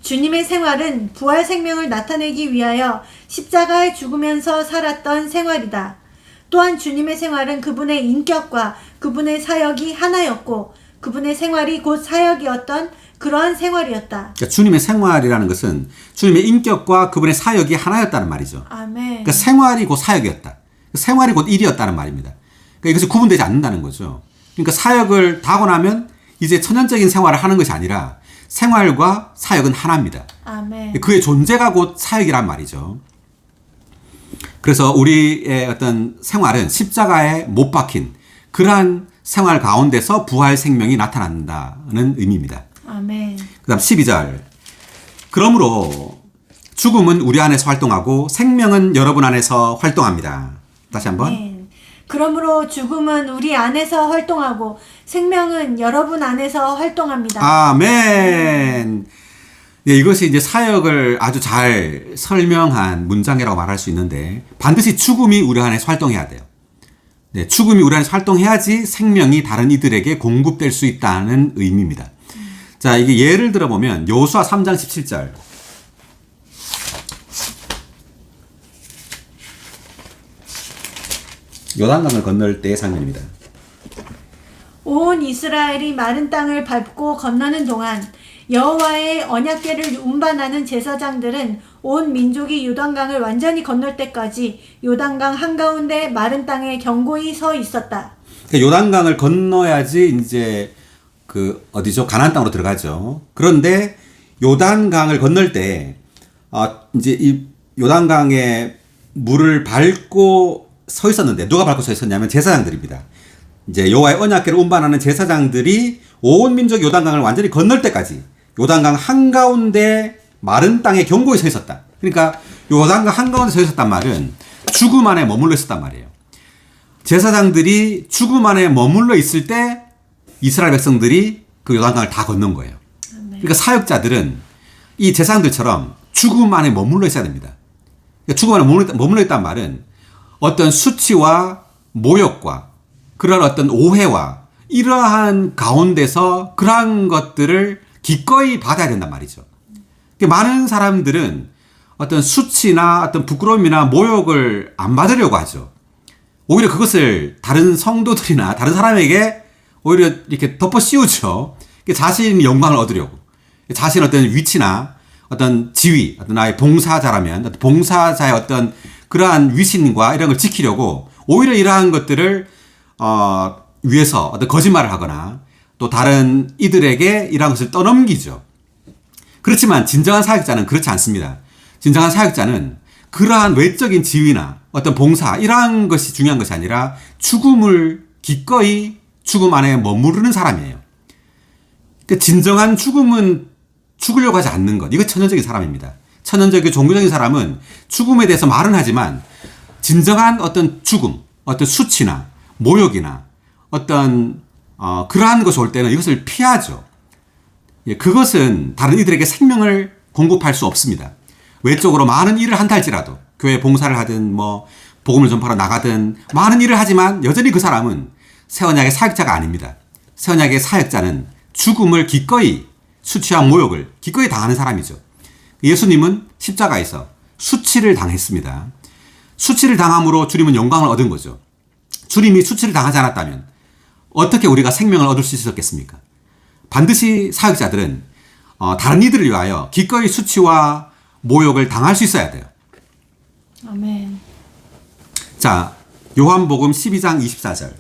주님의 생활은 부활 생명을 나타내기 위하여 십자가에 죽으면서 살았던 생활이다. 또한 주님의 생활은 그분의 인격과 그분의 사역이 하나였고 그분의 생활이 곧 사역이었던 그러한 생활이었다. 그러니까 주님의 생활이라는 것은 주님의 인격과 그분의 사역이 하나였다는 말이죠. 아멘. 그러니까 생활이 곧 사역이었다. 생활이 곧 일이었다는 말입니다. 그러니까 이것이 구분되지 않는다는 거죠. 그러니까 사역을 다 하고 나면 이제 천연적인 생활을 하는 것이 아니라 생활과 사역은 하나입니다. 아멘. 그의 존재가 곧 사역이란 말이죠. 그래서 우리의 어떤 생활은 십자가에 못 박힌 그러한 생활 가운데서 부활 생명이 나타난다는 의미입니다. 아멘. 그 다음 12절. 그러므로 죽음은 우리 안에서 활동하고 생명은 여러분 안에서 활동합니다. 다시 한번. 아멘. 그러므로 죽음은 우리 안에서 활동하고 생명은 여러분 안에서 활동합니다. 아멘. 네, 이것이 이제 사역을 아주 잘 설명한 문장이라고 말할 수 있는데 반드시 죽음이 우리 안에서 활동해야 돼요. 네, 죽음이 우리 안에서 활동해야지 생명이 다른 이들에게 공급될 수 있다는 의미입니다. 자, 이게 예를 들어보면 여호수아 3장 17절. 요단강을 건널 때의 장면입니다. 온 이스라엘이 마른 땅을 밟고 건너는 동안 여호와의 언약궤를 운반하는 제사장들은 온 민족이 요단강을 완전히 건널 때까지 요단강 한가운데 마른 땅에 견고히 서 있었다. 그러니까 요단강을 건너야지 이제 그 어디죠? 가나안 땅으로 들어가죠. 그런데 요단강을 건널 때 이제 이 요단강의 물을 밟고 서 있었는데 누가 밟고 서 있었냐면 제사장들입니다. 이제 여호와의 언약궤를 운반하는 제사장들이 온 민족이 요단강을 완전히 건널 때까지 요단강 한가운데 마른 땅에 견고히 서 있었다. 그러니까 요단강 한가운데 서 있었단 말은 죽음 안에 머물러 있었단 말이에요. 제사장들이 죽음 안에 머물러 있을 때 이스라엘 백성들이 그 요단강을 다 건넌 거예요. 그러니까 사역자들은 이 제사장들처럼 죽음 안에 머물러 있어야 됩니다. 그러니까 죽음 안에 머물러 있단 말은 어떤 수치와 모욕과 그런 어떤 오해와 이러한 가운데서 그러한 것들을 기꺼이 받아야 된단 말이죠. 많은 사람들은 어떤 수치나 어떤 부끄러움이나 모욕을 안 받으려고 하죠. 오히려 그것을 다른 성도들이나 다른 사람에게 오히려 이렇게 덮어 씌우죠. 자신이 영광을 얻으려고. 자신 어떤 위치나 어떤 지위, 어떤 나의 봉사자라면 봉사자의 어떤 그러한 위신과 이런 걸 지키려고 오히려 이러한 것들을 위해서 어떤 거짓말을 하거나 또 다른 이들에게 이러한 것을 떠넘기죠. 그렇지만 진정한 사역자는 그렇지 않습니다. 진정한 사역자는 그러한 외적인 지위나 어떤 봉사 이러한 것이 중요한 것이 아니라 죽음을 기꺼이 죽음 안에 머무르는 사람이에요. 그러니까 진정한 죽음은 죽으려고 하지 않는 것. 이거 천연적인 사람입니다. 천연적이고 종교적인 사람은 죽음에 대해서 말은 하지만 진정한 어떤 죽음, 어떤 수치나 모욕이나 어떤 그러한 것이 올 때는 이것을 피하죠. 예, 그것은 다른 이들에게 생명을 공급할 수 없습니다. 외적으로 많은 일을 한다 할지라도 교회 봉사를 하든 뭐 복음을 전파로 나가든 많은 일을 하지만 여전히 그 사람은 새 언약의 사역자가 아닙니다. 새 언약의 사역자는 죽음을 기꺼이 수치와 모욕을 기꺼이 당하는 사람이죠. 예수님은 십자가에서 수치를 당했습니다. 수치를 당함으로 주님은 영광을 얻은 거죠. 주님이 수치를 당하지 않았다면 어떻게 우리가 생명을 얻을 수 있었겠습니까? 반드시 사역자들은 다른 이들을 위하여 기꺼이 수치와 모욕을 당할 수 있어야 돼요. 아멘. 자, 요한복음 12장 24절.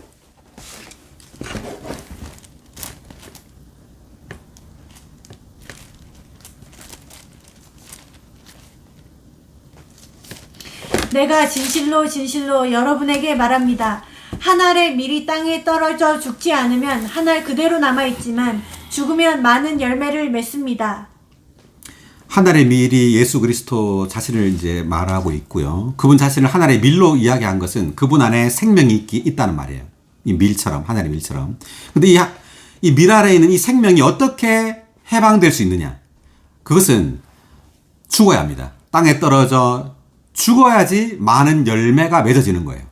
내가 진실로 진실로 여러분에게 말합니다. 한 알의 밀이 땅에 떨어져 죽지 않으면 한 알 그대로 남아있지만 죽으면 많은 열매를 맺습니다. 하늘의 밀이 예수 그리스도 자신을 이제 말하고 있고요. 그분 자신을 하늘의 밀로 이야기한 것은 그분 안에 생명이 있다는 말이에요. 이 밀처럼, 하늘의 밀처럼. 근데 이 밀 아래에 있는 이 생명이 어떻게 해방될 수 있느냐? 그것은 죽어야 합니다. 땅에 떨어져 죽어야지 많은 열매가 맺어지는 거예요.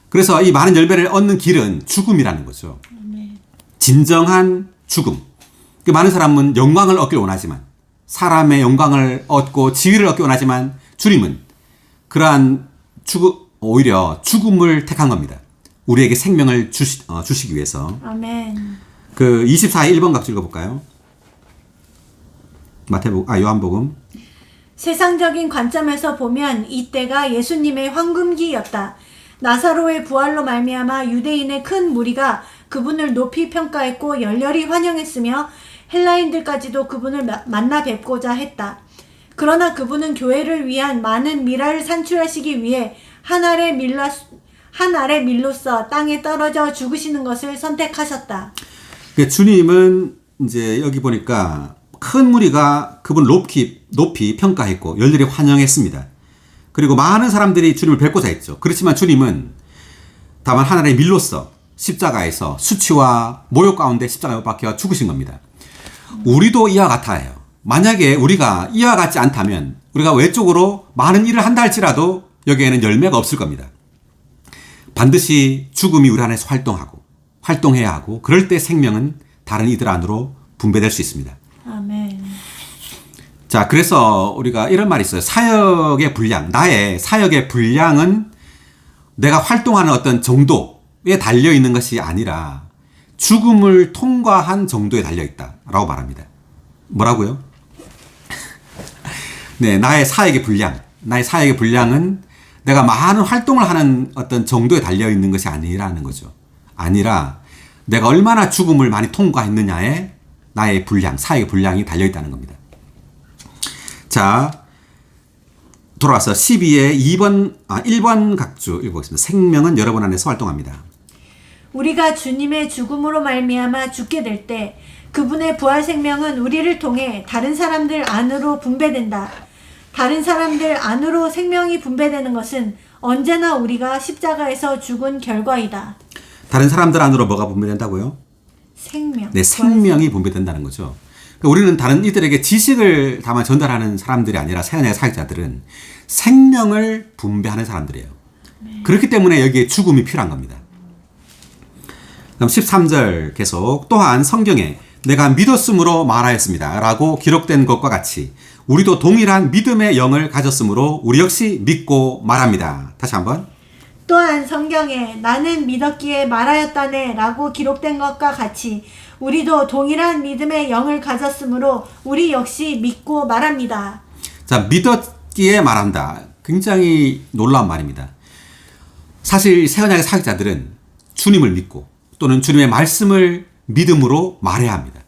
그래서 이 많은 열매를 얻는 길은 죽음이라는 거죠. 진정한 죽음. 많은 사람은 영광을 얻길 원하지만, 사람의 영광을 얻고 지위를 얻기 원하지만, 주님은 그러한 오히려 죽음을 택한 겁니다. 우리에게 생명을 주시기 위해서. 아멘. 그 24의 1번 각주 읽어볼까요? 요한복음. 세상적인 관점에서 보면 이때가 예수님의 황금기였다. 나사로의 부활로 말미암아 유대인의 큰 무리가 그분을 높이 평가했고 열렬히 환영했으며 헬라인들까지도 그분을 만나 뵙고자 했다. 그러나 그분은 교회를 위한 많은 미랄을 산출하시기 위해 한 알의 밀로써 땅에 떨어져 죽으시는 것을 선택하셨다. 주님은 이제 여기 보니까 큰 무리가 그분 높이 평가했고 열렬히 환영했습니다. 그리고 많은 사람들이 주님을 뵙고자 했죠. 그렇지만 주님은 다만 하나의 밀로써 십자가에서 수치와 모욕 가운데 십자가에 못 박혀 죽으신 겁니다. 우리도 이와 같아요. 만약에 우리가 이와 같지 않다면 우리가 외적으로 많은 일을 한다 할지라도 여기에는 열매가 없을 겁니다. 반드시 죽음이 우리 안에서 활동해야 하고 그럴 때 생명은 다른 이들 안으로 분배될 수 있습니다. 아멘. 자, 그래서 우리가 이런 말이 있어요. 사역의 분량, 나의 사역의 분량은 내가 활동하는 어떤 정도에 달려 있는 것이 아니라 죽음을 통과한 정도에 달려 있다라고 말합니다. 뭐라고요? 네, 나의 사역의 분량은 내가 많은 활동을 하는 어떤 정도에 달려 있는 것이 아니라는 거죠. 아니라 내가 얼마나 죽음을 많이 통과했느냐에 나의 사역의 분량이 달려 있다는 겁니다. 자, 돌아와서 12의 1번 각주 읽어보겠습니다. 생명은 여러분 안에서 활동합니다. 우리가 주님의 죽음으로 말미암아 죽게 될 때 그분의 부활 생명은 우리를 통해 다른 사람들 안으로 분배된다. 다른 사람들 안으로 생명이 분배되는 것은 언제나 우리가 십자가에서 죽은 결과이다. 다른 사람들 안으로 뭐가 분배된다고요? 생명. 네, 생명이 분배된다는 거죠. 우리는 다른 이들에게 지식을 다만 전달하는 사람들이 아니라 세상의 사역자들은 생명을 분배하는 사람들이에요. 그렇기 때문에 여기에 죽음이 필요한 겁니다. 그럼 13절 계속 또한 성경에 내가 믿었으므로 말하였습니다 라고 기록된 것과 같이 우리도 동일한 믿음의 영을 가졌으므로 우리 역시 믿고 말합니다. 다시 한번. 또한 성경에 나는 믿었기에 말하였다네 라고 기록된 것과 같이 우리도 동일한 믿음의 영을 가졌으므로 우리 역시 믿고 말합니다. 자, 믿었기에 말한다. 굉장히 놀라운 말입니다. 사실 새 언약의 사역자들은 주님을 믿고 또는 주님의 말씀을 믿음으로 말해야 합니다.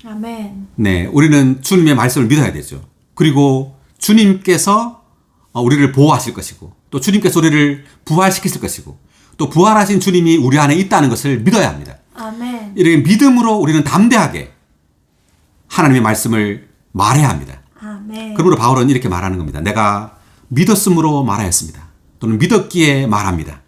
아멘. 네, 우리는 주님의 말씀을 믿어야 되죠. 그리고 주님께서 우리를 보호하실 것이고 또 주님께서 우리를 부활시키실 것이고 또 부활하신 주님이 우리 안에 있다는 것을 믿어야 합니다. 아멘. 이렇게 믿음으로 우리는 담대하게 하나님의 말씀을 말해야 합니다. 아멘. 그러므로 바울은 이렇게 말하는 겁니다. 내가 믿었으므로 말하였습니다. 또는 믿었기에 말합니다.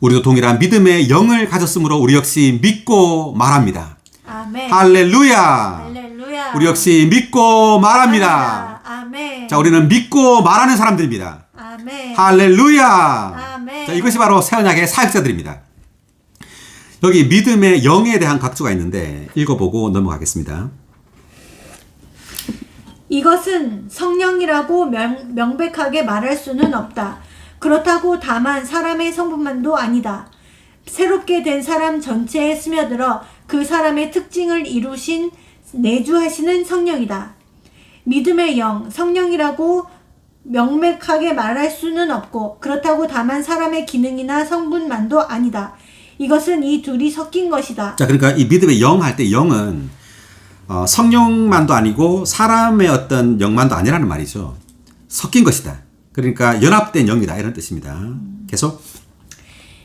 우리도 동일한 믿음의 영을 가졌으므로 우리 역시 믿고 말합니다. 아멘. 할렐루야. 할렐루야. 우리 역시 믿고 말합니다. 아멘. 자, 우리는 믿고 말하는 사람들입니다. 아멘. 할렐루야. 아멘. 자, 이것이 바로 새 언약의 사역자들입니다. 여기 믿음의 영에 대한 각주가 있는데 읽어보고 넘어가겠습니다. 이것은 성령이라고 명백하게 말할 수는 없다. 그렇다고 다만 사람의 성분만도 아니다. 새롭게 된 사람 전체에 스며들어 그 사람의 특징을 이루신 내주하시는 성령이다. 믿음의 영, 성령이라고 명백하게 말할 수는 없고 그렇다고 다만 사람의 기능이나 성분만도 아니다. 이것은 이 둘이 섞인 것이다. 자, 그러니까 이 믿음의 영 할 때 영은 성령만도 아니고 사람의 어떤 영만도 아니라는 말이죠. 섞인 것이다. 그러니까 연합된 영이다 이런 뜻입니다. 계속.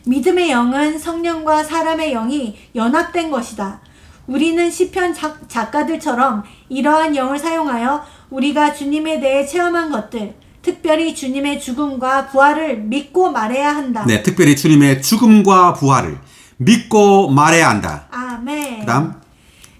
믿음의 영은 성령과 사람의 영이 연합된 것이다. 우리는 시편 작가들처럼 이러한 영을 사용하여 우리가 주님에 대해 체험한 것들, 특별히 주님의 죽음과 부활을 믿고 말해야 한다. 네, 특별히 주님의 죽음과 부활을 믿고 말해야 한다. 아멘. 그다음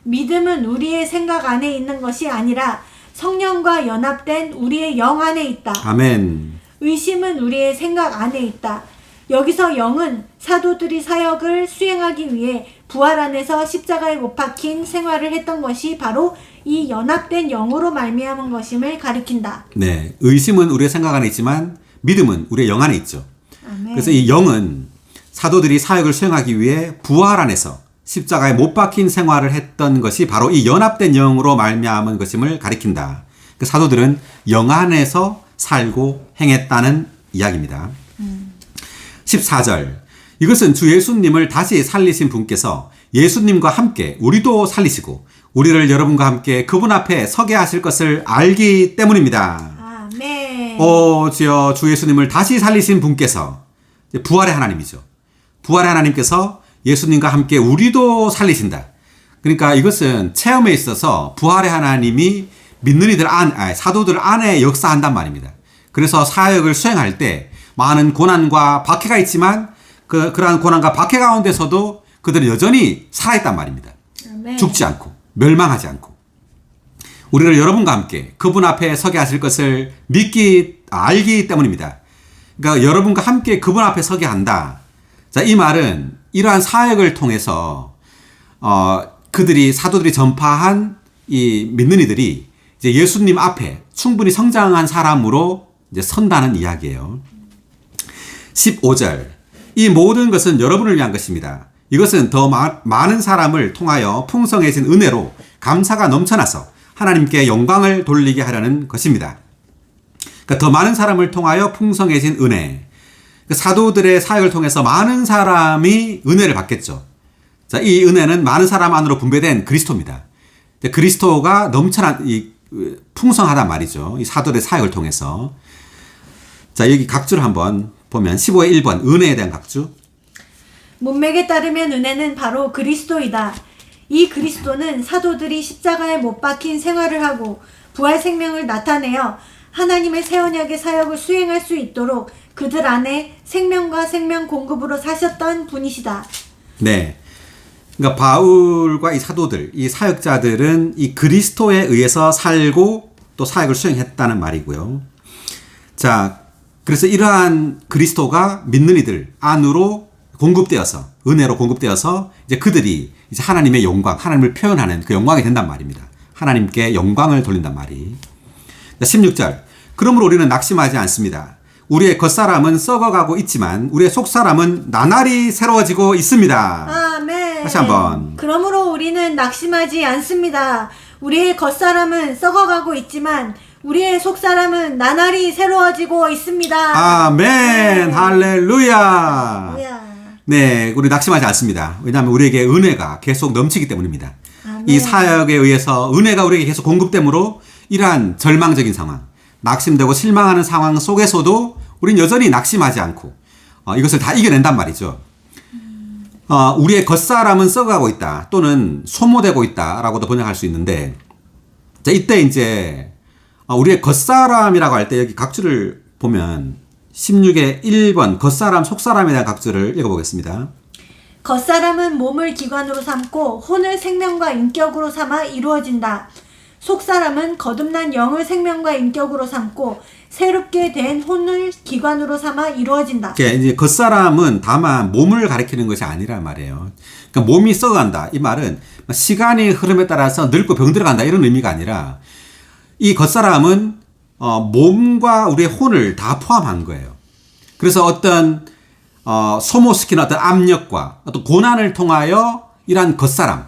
믿음은 우리의 생각 안에 있는 것이 아니라 성령과 연합된 우리의 영 안에 있다. 아멘. 의심은 우리의 생각 안에 있다. 여기서 영은 사도들이 사역을 수행하기 위해 부활 안에서 십자가에 못 박힌 생활을 했던 것이 바로 이 연합된 영으로 말미암은 것임을 가리킨다. 네, 의심은 우리의 생각 안에 있지만 믿음은 우리의 영 안에 있죠. 아멘. 그래서 이 영은 사도들이 사역을 수행하기 위해 부활 안에서 십자가에 못 박힌 생활을 했던 것이 바로 이 연합된 영으로 말미암은 것임을 가리킨다. 그 사도들은 영 안에서 살고 행했다는 이야기입니다. 14절. 이것은 주 예수님을 다시 살리신 분께서 예수님과 함께 우리도 살리시고 우리를 여러분과 함께 그분 앞에 서게 하실 것을 알기 때문입니다. 아멘. 오 주여, 주 예수님을 다시 살리신 분께서 부활의 하나님이죠. 부활의 하나님께서 예수님과 함께 우리도 살리신다. 그러니까 이것은 체험에 있어서 부활의 하나님이 믿는 이들 사도들 안에 역사한단 말입니다. 그래서 사역을 수행할 때 많은 고난과 박해가 있지만 그러한 고난과 박해 가운데서도 그들은 여전히 살아있단 말입니다. 아멘. 죽지 않고 멸망하지 않고 우리를 여러분과 함께 그분 앞에 서게 하실 것을 알기 때문입니다. 그러니까 여러분과 함께 그분 앞에 서게 한다. 자, 이 말은 이러한 사역을 통해서 사도들이 전파한 이 믿는 이들이 이제 예수님 앞에 충분히 성장한 사람으로 이제 선다는 이야기예요. 15절. 이 모든 것은 여러분을 위한 것입니다. 이것은 더 많은 사람을 통하여 풍성해진 은혜로 감사가 넘쳐나서 하나님께 영광을 돌리게 하려는 것입니다. 그러니까 더 많은 사람을 통하여 풍성해진 은혜. 사도들의 사역을 통해서 많은 사람이 은혜를 받겠죠. 자, 이 은혜는 많은 사람 안으로 분배된 그리스도입니다. 그리스도가 풍성하단 말이죠. 이 사도들의 사역을 통해서. 자, 여기 각주를 한번 보면 15의 1번 은혜에 대한 각주. 문맥에 따르면 은혜는 바로 그리스도이다. 이 그리스도는 사도들이 십자가에 못 박힌 생활을 하고 부활 생명을 나타내어 하나님의 새 언약의 사역을 수행할 수 있도록 그들 안에 생명과 생명 공급으로 사셨던 분이시다. 네. 그러니까 바울과 이 사도들, 이 사역자들은 이 그리스도에 의해서 살고 또 사역을 수행했다는 말이고요. 자, 그래서 이러한 그리스도가 믿는 이들 안으로 공급되어서, 은혜로 공급되어서 이제 그들이 이제 하나님의 영광, 하나님을 표현하는 그 영광이 된단 말입니다. 하나님께 영광을 돌린단 말이. 16절. 그러므로 우리는 낙심하지 않습니다. 우리의 겉사람은 썩어가고 있지만 우리의 속사람은 나날이 새로워지고 있습니다. 아멘. 다시 한번. 그러므로 우리는 낙심하지 않습니다. 우리의 겉사람은 썩어가고 있지만 우리의 속사람은 나날이 새로워지고 있습니다. 아멘. 네. 할렐루야. 할렐루야. 네, 우리 낙심하지 않습니다. 왜냐하면 우리에게 은혜가 계속 넘치기 때문입니다. 아멘. 이 사역에 의해서 은혜가 우리에게 계속 공급되므로 이러한 절망적인 상황, 낙심되고 실망하는 상황 속에서도 우린 여전히 낙심하지 않고 이것을 다 이겨낸단 말이죠. 우리의 겉사람은 썩어가고 있다 또는 소모되고 있다라고도 번역할 수 있는데, 자, 이때 이제 우리의 겉사람이라고 할 때 여기 각주를 보면 16의 1번 겉사람 속사람에 대한 각주를 읽어보겠습니다. 겉사람은 몸을 기관으로 삼고 혼을 생명과 인격으로 삼아 이루어진다. 속사람은 거듭난 영을 생명과 인격으로 삼고 새롭게 된 혼을 기관으로 삼아 이루어진다. 이제 겉사람은 다만 몸을 가리키는 것이 아니란 말이에요. 그러니까 몸이 썩어간다. 이 말은 시간이 흐름에 따라서 늙고 병들어간다 이런 의미가 아니라 이 겉사람은 몸과 우리의 혼을 다 포함한 거예요. 그래서 어떤 소모시키는 어떤 압력과 어떤 고난을 통하여 이러한 겉사람,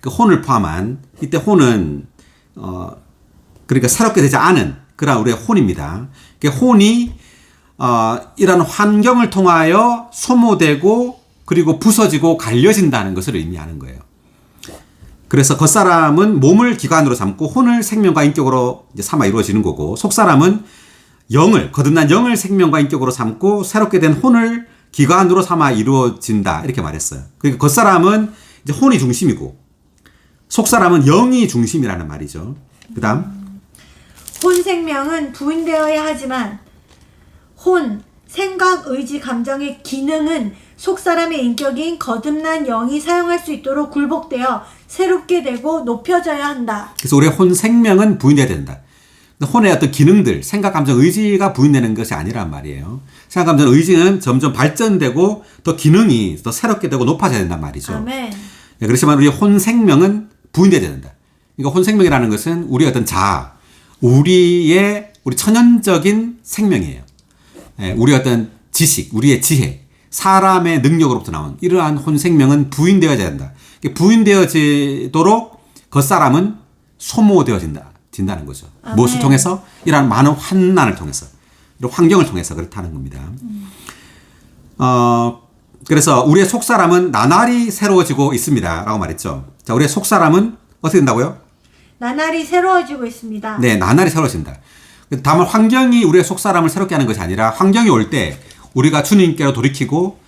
그 혼을 포함한, 이때 혼은 그러니까 새롭게 되지 않은 그런 우리의 혼입니다. 혼이 이런 환경을 통하여 소모되고 그리고 부서지고 갈려진다는 것을 의미하는 거예요. 그래서 겉사람은 몸을 기관으로 삼고 혼을 생명과 인격으로 이제 삼아 이루어지는 거고, 속사람은 거듭난 영을 생명과 인격으로 삼고 새롭게 된 혼을 기관으로 삼아 이루어진다, 이렇게 말했어요. 그러니까 겉사람은 이제 혼이 중심이고 속사람은 영이 중심이라는 말이죠. 그다음 혼 생명은 부인되어야 하지만 혼, 생각, 의지, 감정의 기능은 속사람의 인격인 거듭난 영이 사용할 수 있도록 굴복되어 새롭게 되고 높여져야 한다. 그래서 우리의 혼 생명은 부인돼야 된다. 혼의 어떤 기능들, 생각, 감정, 의지가 부인되는 것이 아니란 말이에요. 생각, 감정, 의지는 점점 발전되고 더 기능이 더 새롭게 되고 높아져야 된단 말이죠. 아멘. 그렇지만 우리의 혼 생명은 부인돼야 된다. 그러니까 혼 생명이라는 것은 우리의 어떤 자아, 우리 천연적인 생명이에요. 우리의 어떤 지식, 우리의 지혜, 사람의 능력으로부터 나온 이러한 혼 생명은 부인되어야 된다. 부인되어지도록 겉사람은 소모되어진다는 거죠. 아멘. 무엇을 통해서? 이러한 많은 환난을 통해서, 이런 환경을 통해서 그렇다는 겁니다. 그래서 우리의 속사람은 나날이 새로워지고 있습니다. 라고 말했죠. 자, 우리의 속사람은 어떻게 된다고요? 나날이 새로워지고 있습니다. 네, 나날이 새로워진다. 다만 환경이 우리의 속사람을 새롭게 하는 것이 아니라 환경이 올 때 우리가 주님께로 돌이키고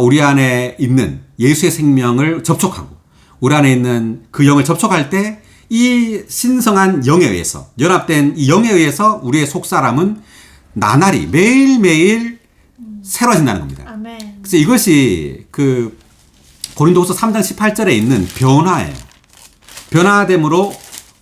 우리 안에 있는 예수의 생명을 접촉하고 우리 안에 있는 그 영을 접촉할 때 이 신성한 영에 의해서, 연합된 이 영에 의해서 우리의 속사람은 나날이 매일매일 새로워진다는 겁니다. 아멘. 그래서 이것이 그 고린도후서 3장 18절에 있는 변화예요. 변화됨으로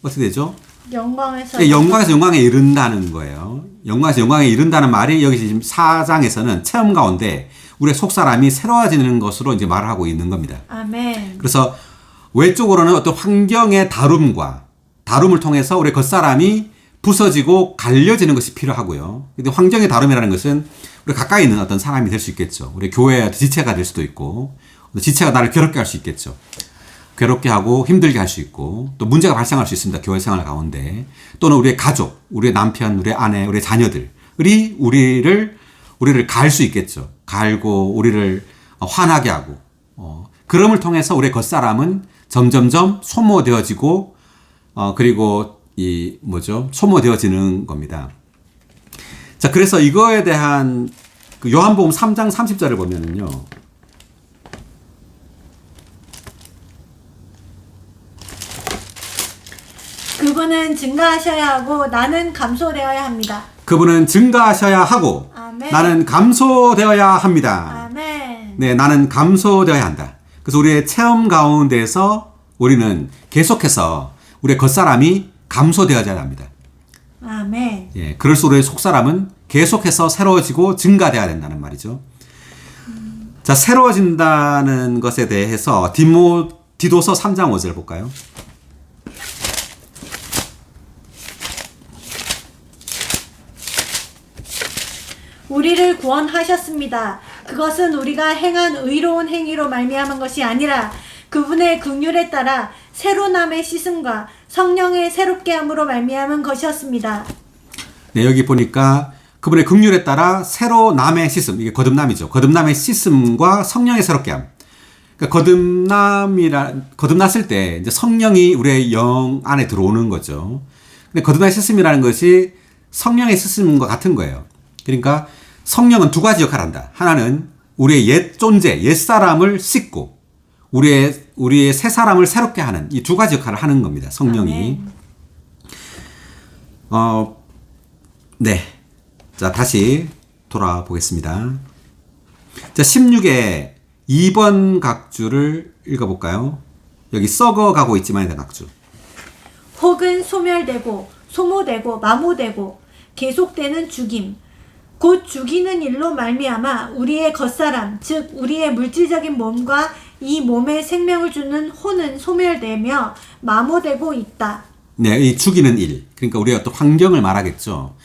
어떻게 되죠? 영광에서 영광에 이른다는 거예요. 영광에서 영광에 이른다는 말이 여기 지금 4장에서는 체험 가운데 우리의 속사람이 새로워지는 것으로 이제 말을 하고 있는 겁니다. 아멘. 그래서 외적으로는 어떤 환경의 다룸을 통해서 우리의 겉사람이 부서지고 갈려지는 것이 필요하고요. 근데 환경의 다룸이라는 것은 우리 가까이 있는 어떤 사람이 될 수 있겠죠. 우리 교회의 지체가 될 수도 있고, 지체가 나를 괴롭게 할 수 있겠죠. 괴롭게 하고 힘들게 할 수 있고, 또 문제가 발생할 수 있습니다. 교회 생활 가운데. 또는 우리의 가족, 우리의 남편, 우리의 아내, 우리의 자녀들이 우리를 갈 수 있겠죠. 갈고 우리를 화나게 하고, 그럼을 통해서 우리의 겉사람은 점점점 소모되어지고, 그리고 소모되어지는 겁니다. 자, 그래서 이거에 대한 그 요한복음 3장 30절을 보면은요. 그분은 증가하셔야 하고 나는 감소되어야 합니다. 그분은 증가하셔야 하고 아멘. 나는 감소되어야 합니다. 아멘. 네, 나는 감소되어야 한다. 그래서 우리의 체험 가운데서 우리는 계속해서 우리의 겉사람이 감소되어야 합니다. 아멘. 예, 그럴수록 우리의 속사람은 계속해서 새로워지고 증가되어야 된다는 말이죠. 자, 새로워진다는 것에 대해서 디도서 3장 5절 볼까요? 우리를 구원하셨습니다. 그것은 우리가 행한 의로운 행위로 말미암은 것이 아니라 그분의 긍휼에 따라 새로남의 씻음과 성령의 새롭게 함으로 말미암은 것이었습니다. 네, 여기 보니까 그분의 긍휼에 따라 새로남의 씻음, 이게 거듭남이죠. 거듭남의 씻음과 성령의 새롭게 함. 그러니까 거듭났을 때 이제 성령이 우리의 영 안에 들어오는 거죠. 근데 거듭남의 씻음이라는 것이 성령의 씻음과 같은 거예요. 그러니까 성령은 두 가지 역할을 한다. 하나는 우리의 옛 존재, 옛 사람을 씻고 우리의 새 사람을 새롭게 하는 이 두 가지 역할을 하는 겁니다. 성령이. 네. 자, 다시 돌아보겠습니다. 자, 16의 2번 각주를 읽어볼까요? 여기 썩어가고 있지만에 대한 각주. 혹은 소멸되고 소모되고 마모되고 계속되는 죽임 곧 죽이는 일로 말미암아 우리의 겉사람 즉 우리의 물질적인 몸과 이 몸에 생명을 주는 혼은 소멸되며 마모되고 있다. 네, 이 죽이는 일. 그러니까 우리의 어떤 환경을 말하겠죠.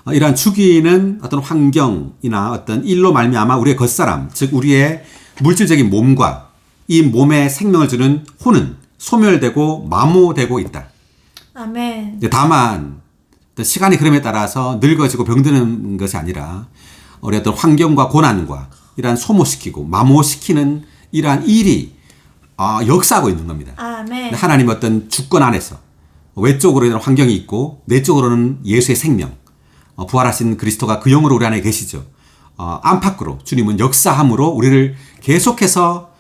이러한 죽이는 어떤 환경이나 어떤 일로 말미암아 우리의 겉사람, 즉 우리의 물질적인 몸과 이 몸에 생명을 주는 혼은 소멸되고 마모되고 있다. 아멘. 다만 어떤 시간의 흐름에 따라서 늙어지고 병드는 것이 아니라 우리 어떤 환경과 고난과 이러한 소모시키고 마모시키는 이러한 일이 역사하고 있는 겁니다. 아멘. 하나님 어떤 주권 안에서 외적으로 이런 환경이 있고 내적으로는 예수의 생명, 부활하신 그리스도가 그 영으로 우리 안에 계시죠. 안팎으로 주님은 역사함으로 우리를 계속해서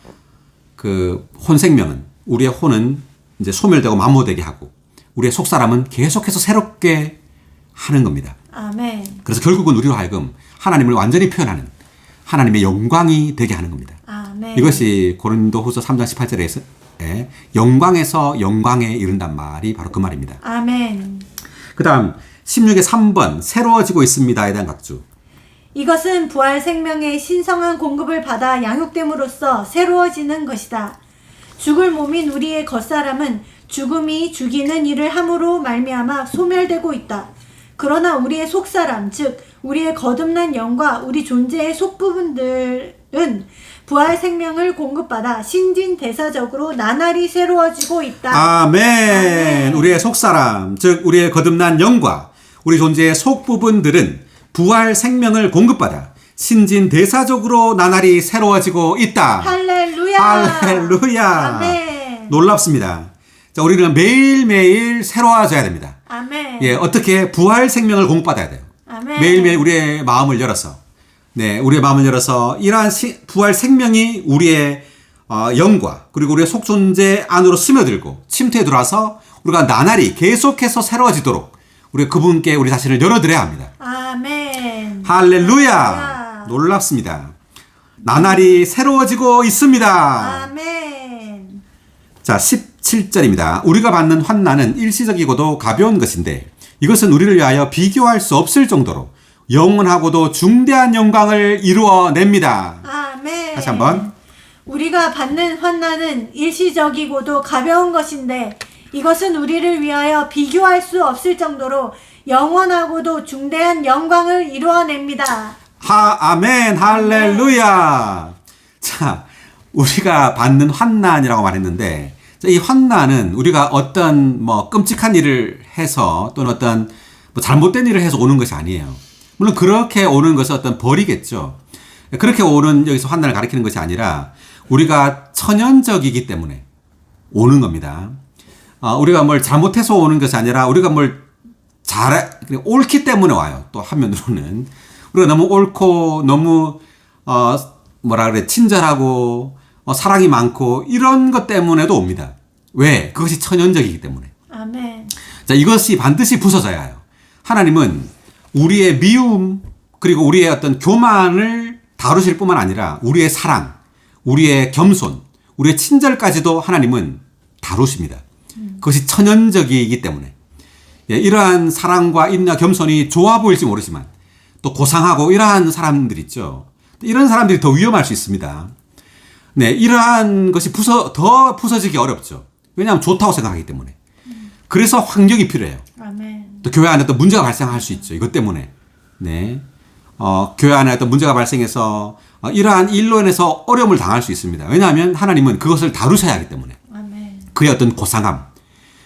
그 혼생명은 우리의 혼은 이제 소멸되고 마모되게 하고 우리의 속사람은 계속해서 새롭게 하는 겁니다. 아멘. 그래서 결국은 우리로 하여금 하나님을 완전히 표현하는 하나님의 영광이 되게 하는 겁니다. 아멘. 이것이 고린도후서 3장 18절에서 영광에서 영광에 이른단 말이 바로 그 말입니다. 아멘. 그 다음 16의 3번 새로워지고 있습니다에 대한 각주. 이것은 부활 생명의 신성한 공급을 받아 양육됨으로써 새로워지는 것이다. 죽을 몸인 우리의 겉사람은 죽음이 죽이는 일을 함으로 말미암아 소멸되고 있다. 그러나 우리의 속사람, 즉 우리의 거듭난 영과 우리 존재의 속부분들은 부활 생명을 공급받아 신진대사적으로 나날이 새로워지고 있다. 아멘. 아멘. 우리의 속사람, 즉 우리의 거듭난 영과 우리 존재의 속부분들은 부활 생명을 공급받아 신진대사적으로 나날이 새로워지고 있다. 할렐루야. 할렐루야. 아멘. 놀랍습니다. 자, 우리는 매일매일 새로워져야 됩니다. 아멘. 예, 어떻게 부활 생명을 공급받아야 돼요. 아멘. 매일매일 우리의 마음을 열어서, 우리의 마음을 열어서 이러한 부활 생명이 우리의 영과 그리고 우리의 속 존재 안으로 스며들고 침투해 들어와서 우리가 나날이 계속해서 새로워지도록 우리 그분께 우리 자신을 열어드려야 합니다. 아멘. 할렐루야. 놀랍습니다. 나날이 새로워지고 있습니다. 아멘. 자, 17절입니다. 우리가 받는 환난은 일시적이고도 가벼운 것인데 이것은 우리를 위하여 비교할 수 없을 정도로 영원하고도 중대한 영광을 이루어냅니다. 아멘. 다시 한번. 우리가 받는 환난은 일시적이고도 가벼운 것인데 이것은 우리를 위하여 비교할 수 없을 정도로 영원하고도 중대한 영광을 이루어냅니다. 아멘. 할렐루야. 자, 우리가 받는 환난이라고 말했는데 이 환난은 우리가 어떤 끔찍한 일을 해서 또는 어떤 잘못된 일을 해서 오는 것이 아니에요. 물론 그렇게 오는 것은 어떤 벌이겠죠. 그렇게 오는 여기서 환난을 가리키는 것이 아니라 우리가 천연적이기 때문에 오는 겁니다. 우리가 뭘 잘못해서 오는 것이 아니라 우리가 뭘 옳기 때문에 와요. 또 한면으로는 우리가 너무 옳고 너무 친절하고 사랑이 많고 이런 것 때문에도 옵니다. 왜? 그것이 천연적이기 때문에. 아멘. 자, 이것이 반드시 부서져야 해요. 하나님은 우리의 미움 그리고 우리의 어떤 교만을 다루실 뿐만 아니라 우리의 사랑, 우리의 겸손, 우리의 친절까지도 하나님은 다루십니다. 그것이 천연적이기 때문에. 이러한 사랑과 인내와 겸손이 좋아 보일지 모르지만 또 고상하고 이러한 사람들 있죠. 이런 사람들이 더 위험할 수 있습니다. 이러한 것이 더 부서지기 어렵죠. 왜냐하면 좋다고 생각하기 때문에. 그래서 환경이 필요해요. 아멘. 또 교회 안에 또 문제가 발생할 수 있죠. 이것 때문에. 교회 안에 어떤 문제가 발생해서 이러한 일로 인해서 어려움을 당할 수 있습니다. 왜냐하면 하나님은 그것을 다루셔야 하기 때문에. 아멘. 그의 어떤 고상함,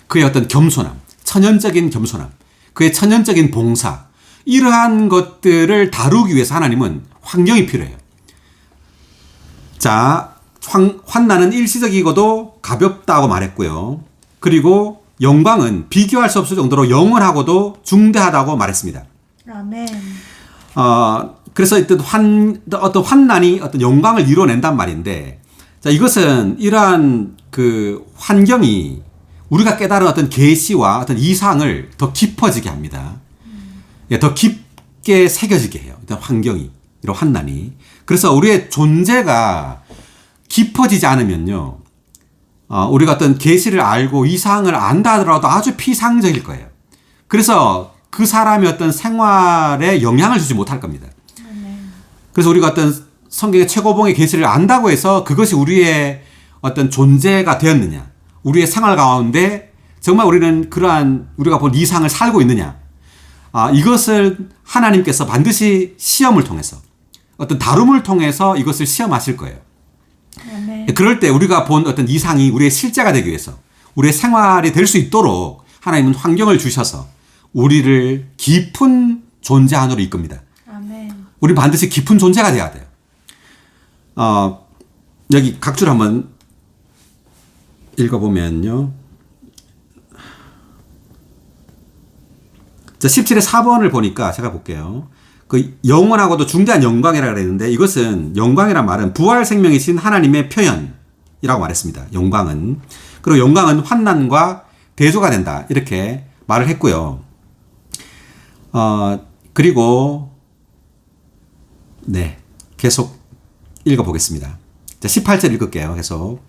그의 어떤 겸손함, 천연적인 겸손함, 그의 천연적인 봉사, 이러한 것들을 다루기 위해서 하나님은 환경이 필요해요. 자, 환난은 일시적이고도 가볍다고 말했고요. 그리고 영광은 비교할 수 없을 정도로 영원하고도 중대하다고 말했습니다. 아멘. 그래서 어떤 환난이 어떤 영광을 이뤄낸단 말인데, 자, 이것은 이러한 그 환경이 우리가 깨달은 어떤 계시와 어떤 이상을 더 깊어지게 합니다. 더 깊게 새겨지게 해요. 어떤 환경이, 이런 환난이. 그래서 우리의 존재가 깊어지지 않으면요, 우리가 어떤 계시를 알고 이상을 안다 하더라도 아주 피상적일 거예요. 그래서 그 사람의 어떤 생활에 영향을 주지 못할 겁니다. 그래서 우리가 어떤 성경의 최고봉의 계시를 안다고 해서 그것이 우리의 어떤 존재가 되었느냐, 우리의 생활 가운데 정말 우리는 그러한 우리가 본 이상을 살고 있느냐, 이것을 하나님께서 반드시 시험을 통해서 어떤 다rum을 통해서 이것을 시험하실 거예요. 아멘. 그럴 때 우리가 본 어떤 이상이 우리의 실제가 되기 위해서 우리의 생활이 될 수 있도록 하나님은 환경을 주셔서 우리를 깊은 존재 안으로 이끕니다. 아멘. 우리 반드시 깊은 존재가 돼야 돼요. 여기 각줄 한번 읽어보면요. 자, 17의 4번을 보니까 제가 볼게요. 그 영원하고도 중대한 영광이라고 그랬는데 이것은 영광이란 말은 부활 생명이신 하나님의 표현이라고 말했습니다. 영광은. 그리고 영광은 환난과 대조가 된다. 이렇게 말을 했고요. 그리고 네, 계속 읽어보겠습니다. 자, 18절 읽을게요. 계속.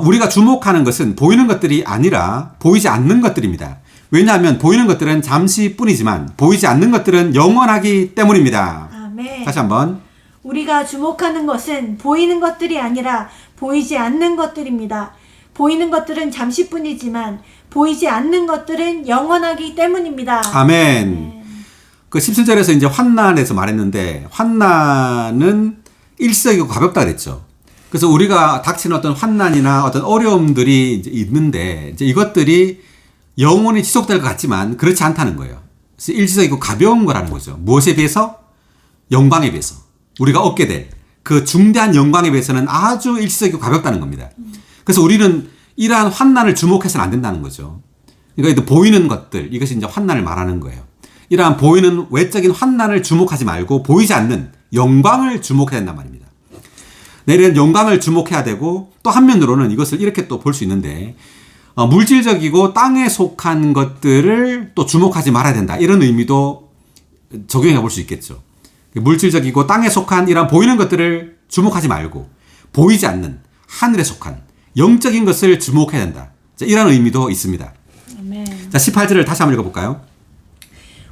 우리가 주목하는 것은 보이는 것들이 아니라 보이지 않는 것들입니다. 왜냐하면 보이는 것들은 잠시뿐이지만 보이지 않는 것들은 영원하기 때문입니다. 아멘. 다시 한번. 우리가 주목하는 것은 보이는 것들이 아니라 보이지 않는 것들입니다. 보이는 것들은 잠시뿐이지만 보이지 않는 것들은 영원하기 때문입니다. 아멘. 그 17절에서 이제 환난에서 말했는데 환난은 일시적이고 가볍다 그랬죠. 그래서 우리가 닥치는 어떤 환난이나 어떤 어려움들이 이제 있는데 이제 이것들이 영원히 지속될 것 같지만 그렇지 않다는 거예요. 그래서 일시적이고 가벼운 거라는 거죠. 무엇에 비해서? 영광에 비해서. 우리가 얻게 될 그 중대한 영광에 비해서는 아주 일시적이고 가볍다는 겁니다. 그래서 우리는 이러한 환난을 주목해서는 안 된다는 거죠. 그러니까 보이는 것들, 이것이 이제 환난을 말하는 거예요. 이러한 보이는 외적인 환난을 주목하지 말고 보이지 않는 영광을 주목해야 된단 말입니다. 이런 영광을 주목해야 되고 또 한면으로는 이것을 이렇게 또 볼 수 있는데 물질적이고 땅에 속한 것들을 또 주목하지 말아야 된다. 이런 의미도 적용해 볼 수 있겠죠. 물질적이고 땅에 속한 이런 보이는 것들을 주목하지 말고 보이지 않는 하늘에 속한 영적인 것을 주목해야 된다. 자, 이런 의미도 있습니다. 아멘. 자, 18절을 다시 한번 읽어볼까요?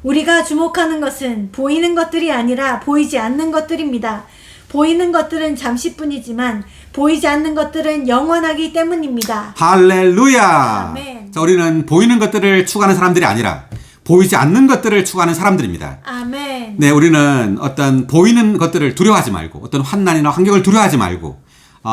우리가 주목하는 것은 보이는 것들이 아니라 보이지 않는 것들입니다. 보이는 것들은 잠시뿐이지만 보이지 않는 것들은 영원하기 때문입니다. 할렐루야. 아멘. 자, 우리는 보이는 것들을 추구하는 사람들이 아니라 보이지 않는 것들을 추구하는 사람들입니다. 아멘. 네, 우리는 어떤 보이는 것들을 두려워하지 말고 어떤 환난이나 환경을 두려워하지 말고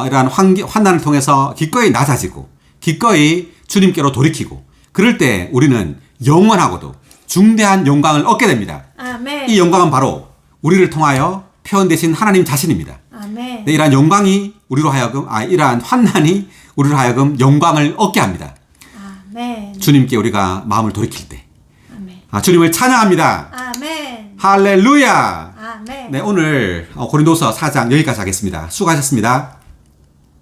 이러한 환난을 통해서 기꺼이 낮아지고 기꺼이 주님께로 돌이키고 그럴 때 우리는 영원하고도 중대한 영광을 얻게 됩니다. 아멘. 이 영광은 바로 우리를 통하여 표현되신 하나님 자신입니다. 아멘. 네, 이러한 영광이 우리로 하여금 이러한 환난이 우리로 하여금 영광을 얻게 합니다. 아멘. 주님께 우리가 마음을 돌이킬 때 아멘. 주님을 찬양합니다. 아멘. 할렐루야. 아멘. 네, 오늘 고린도서 4장 여기까지 하겠습니다. 수고하셨습니다.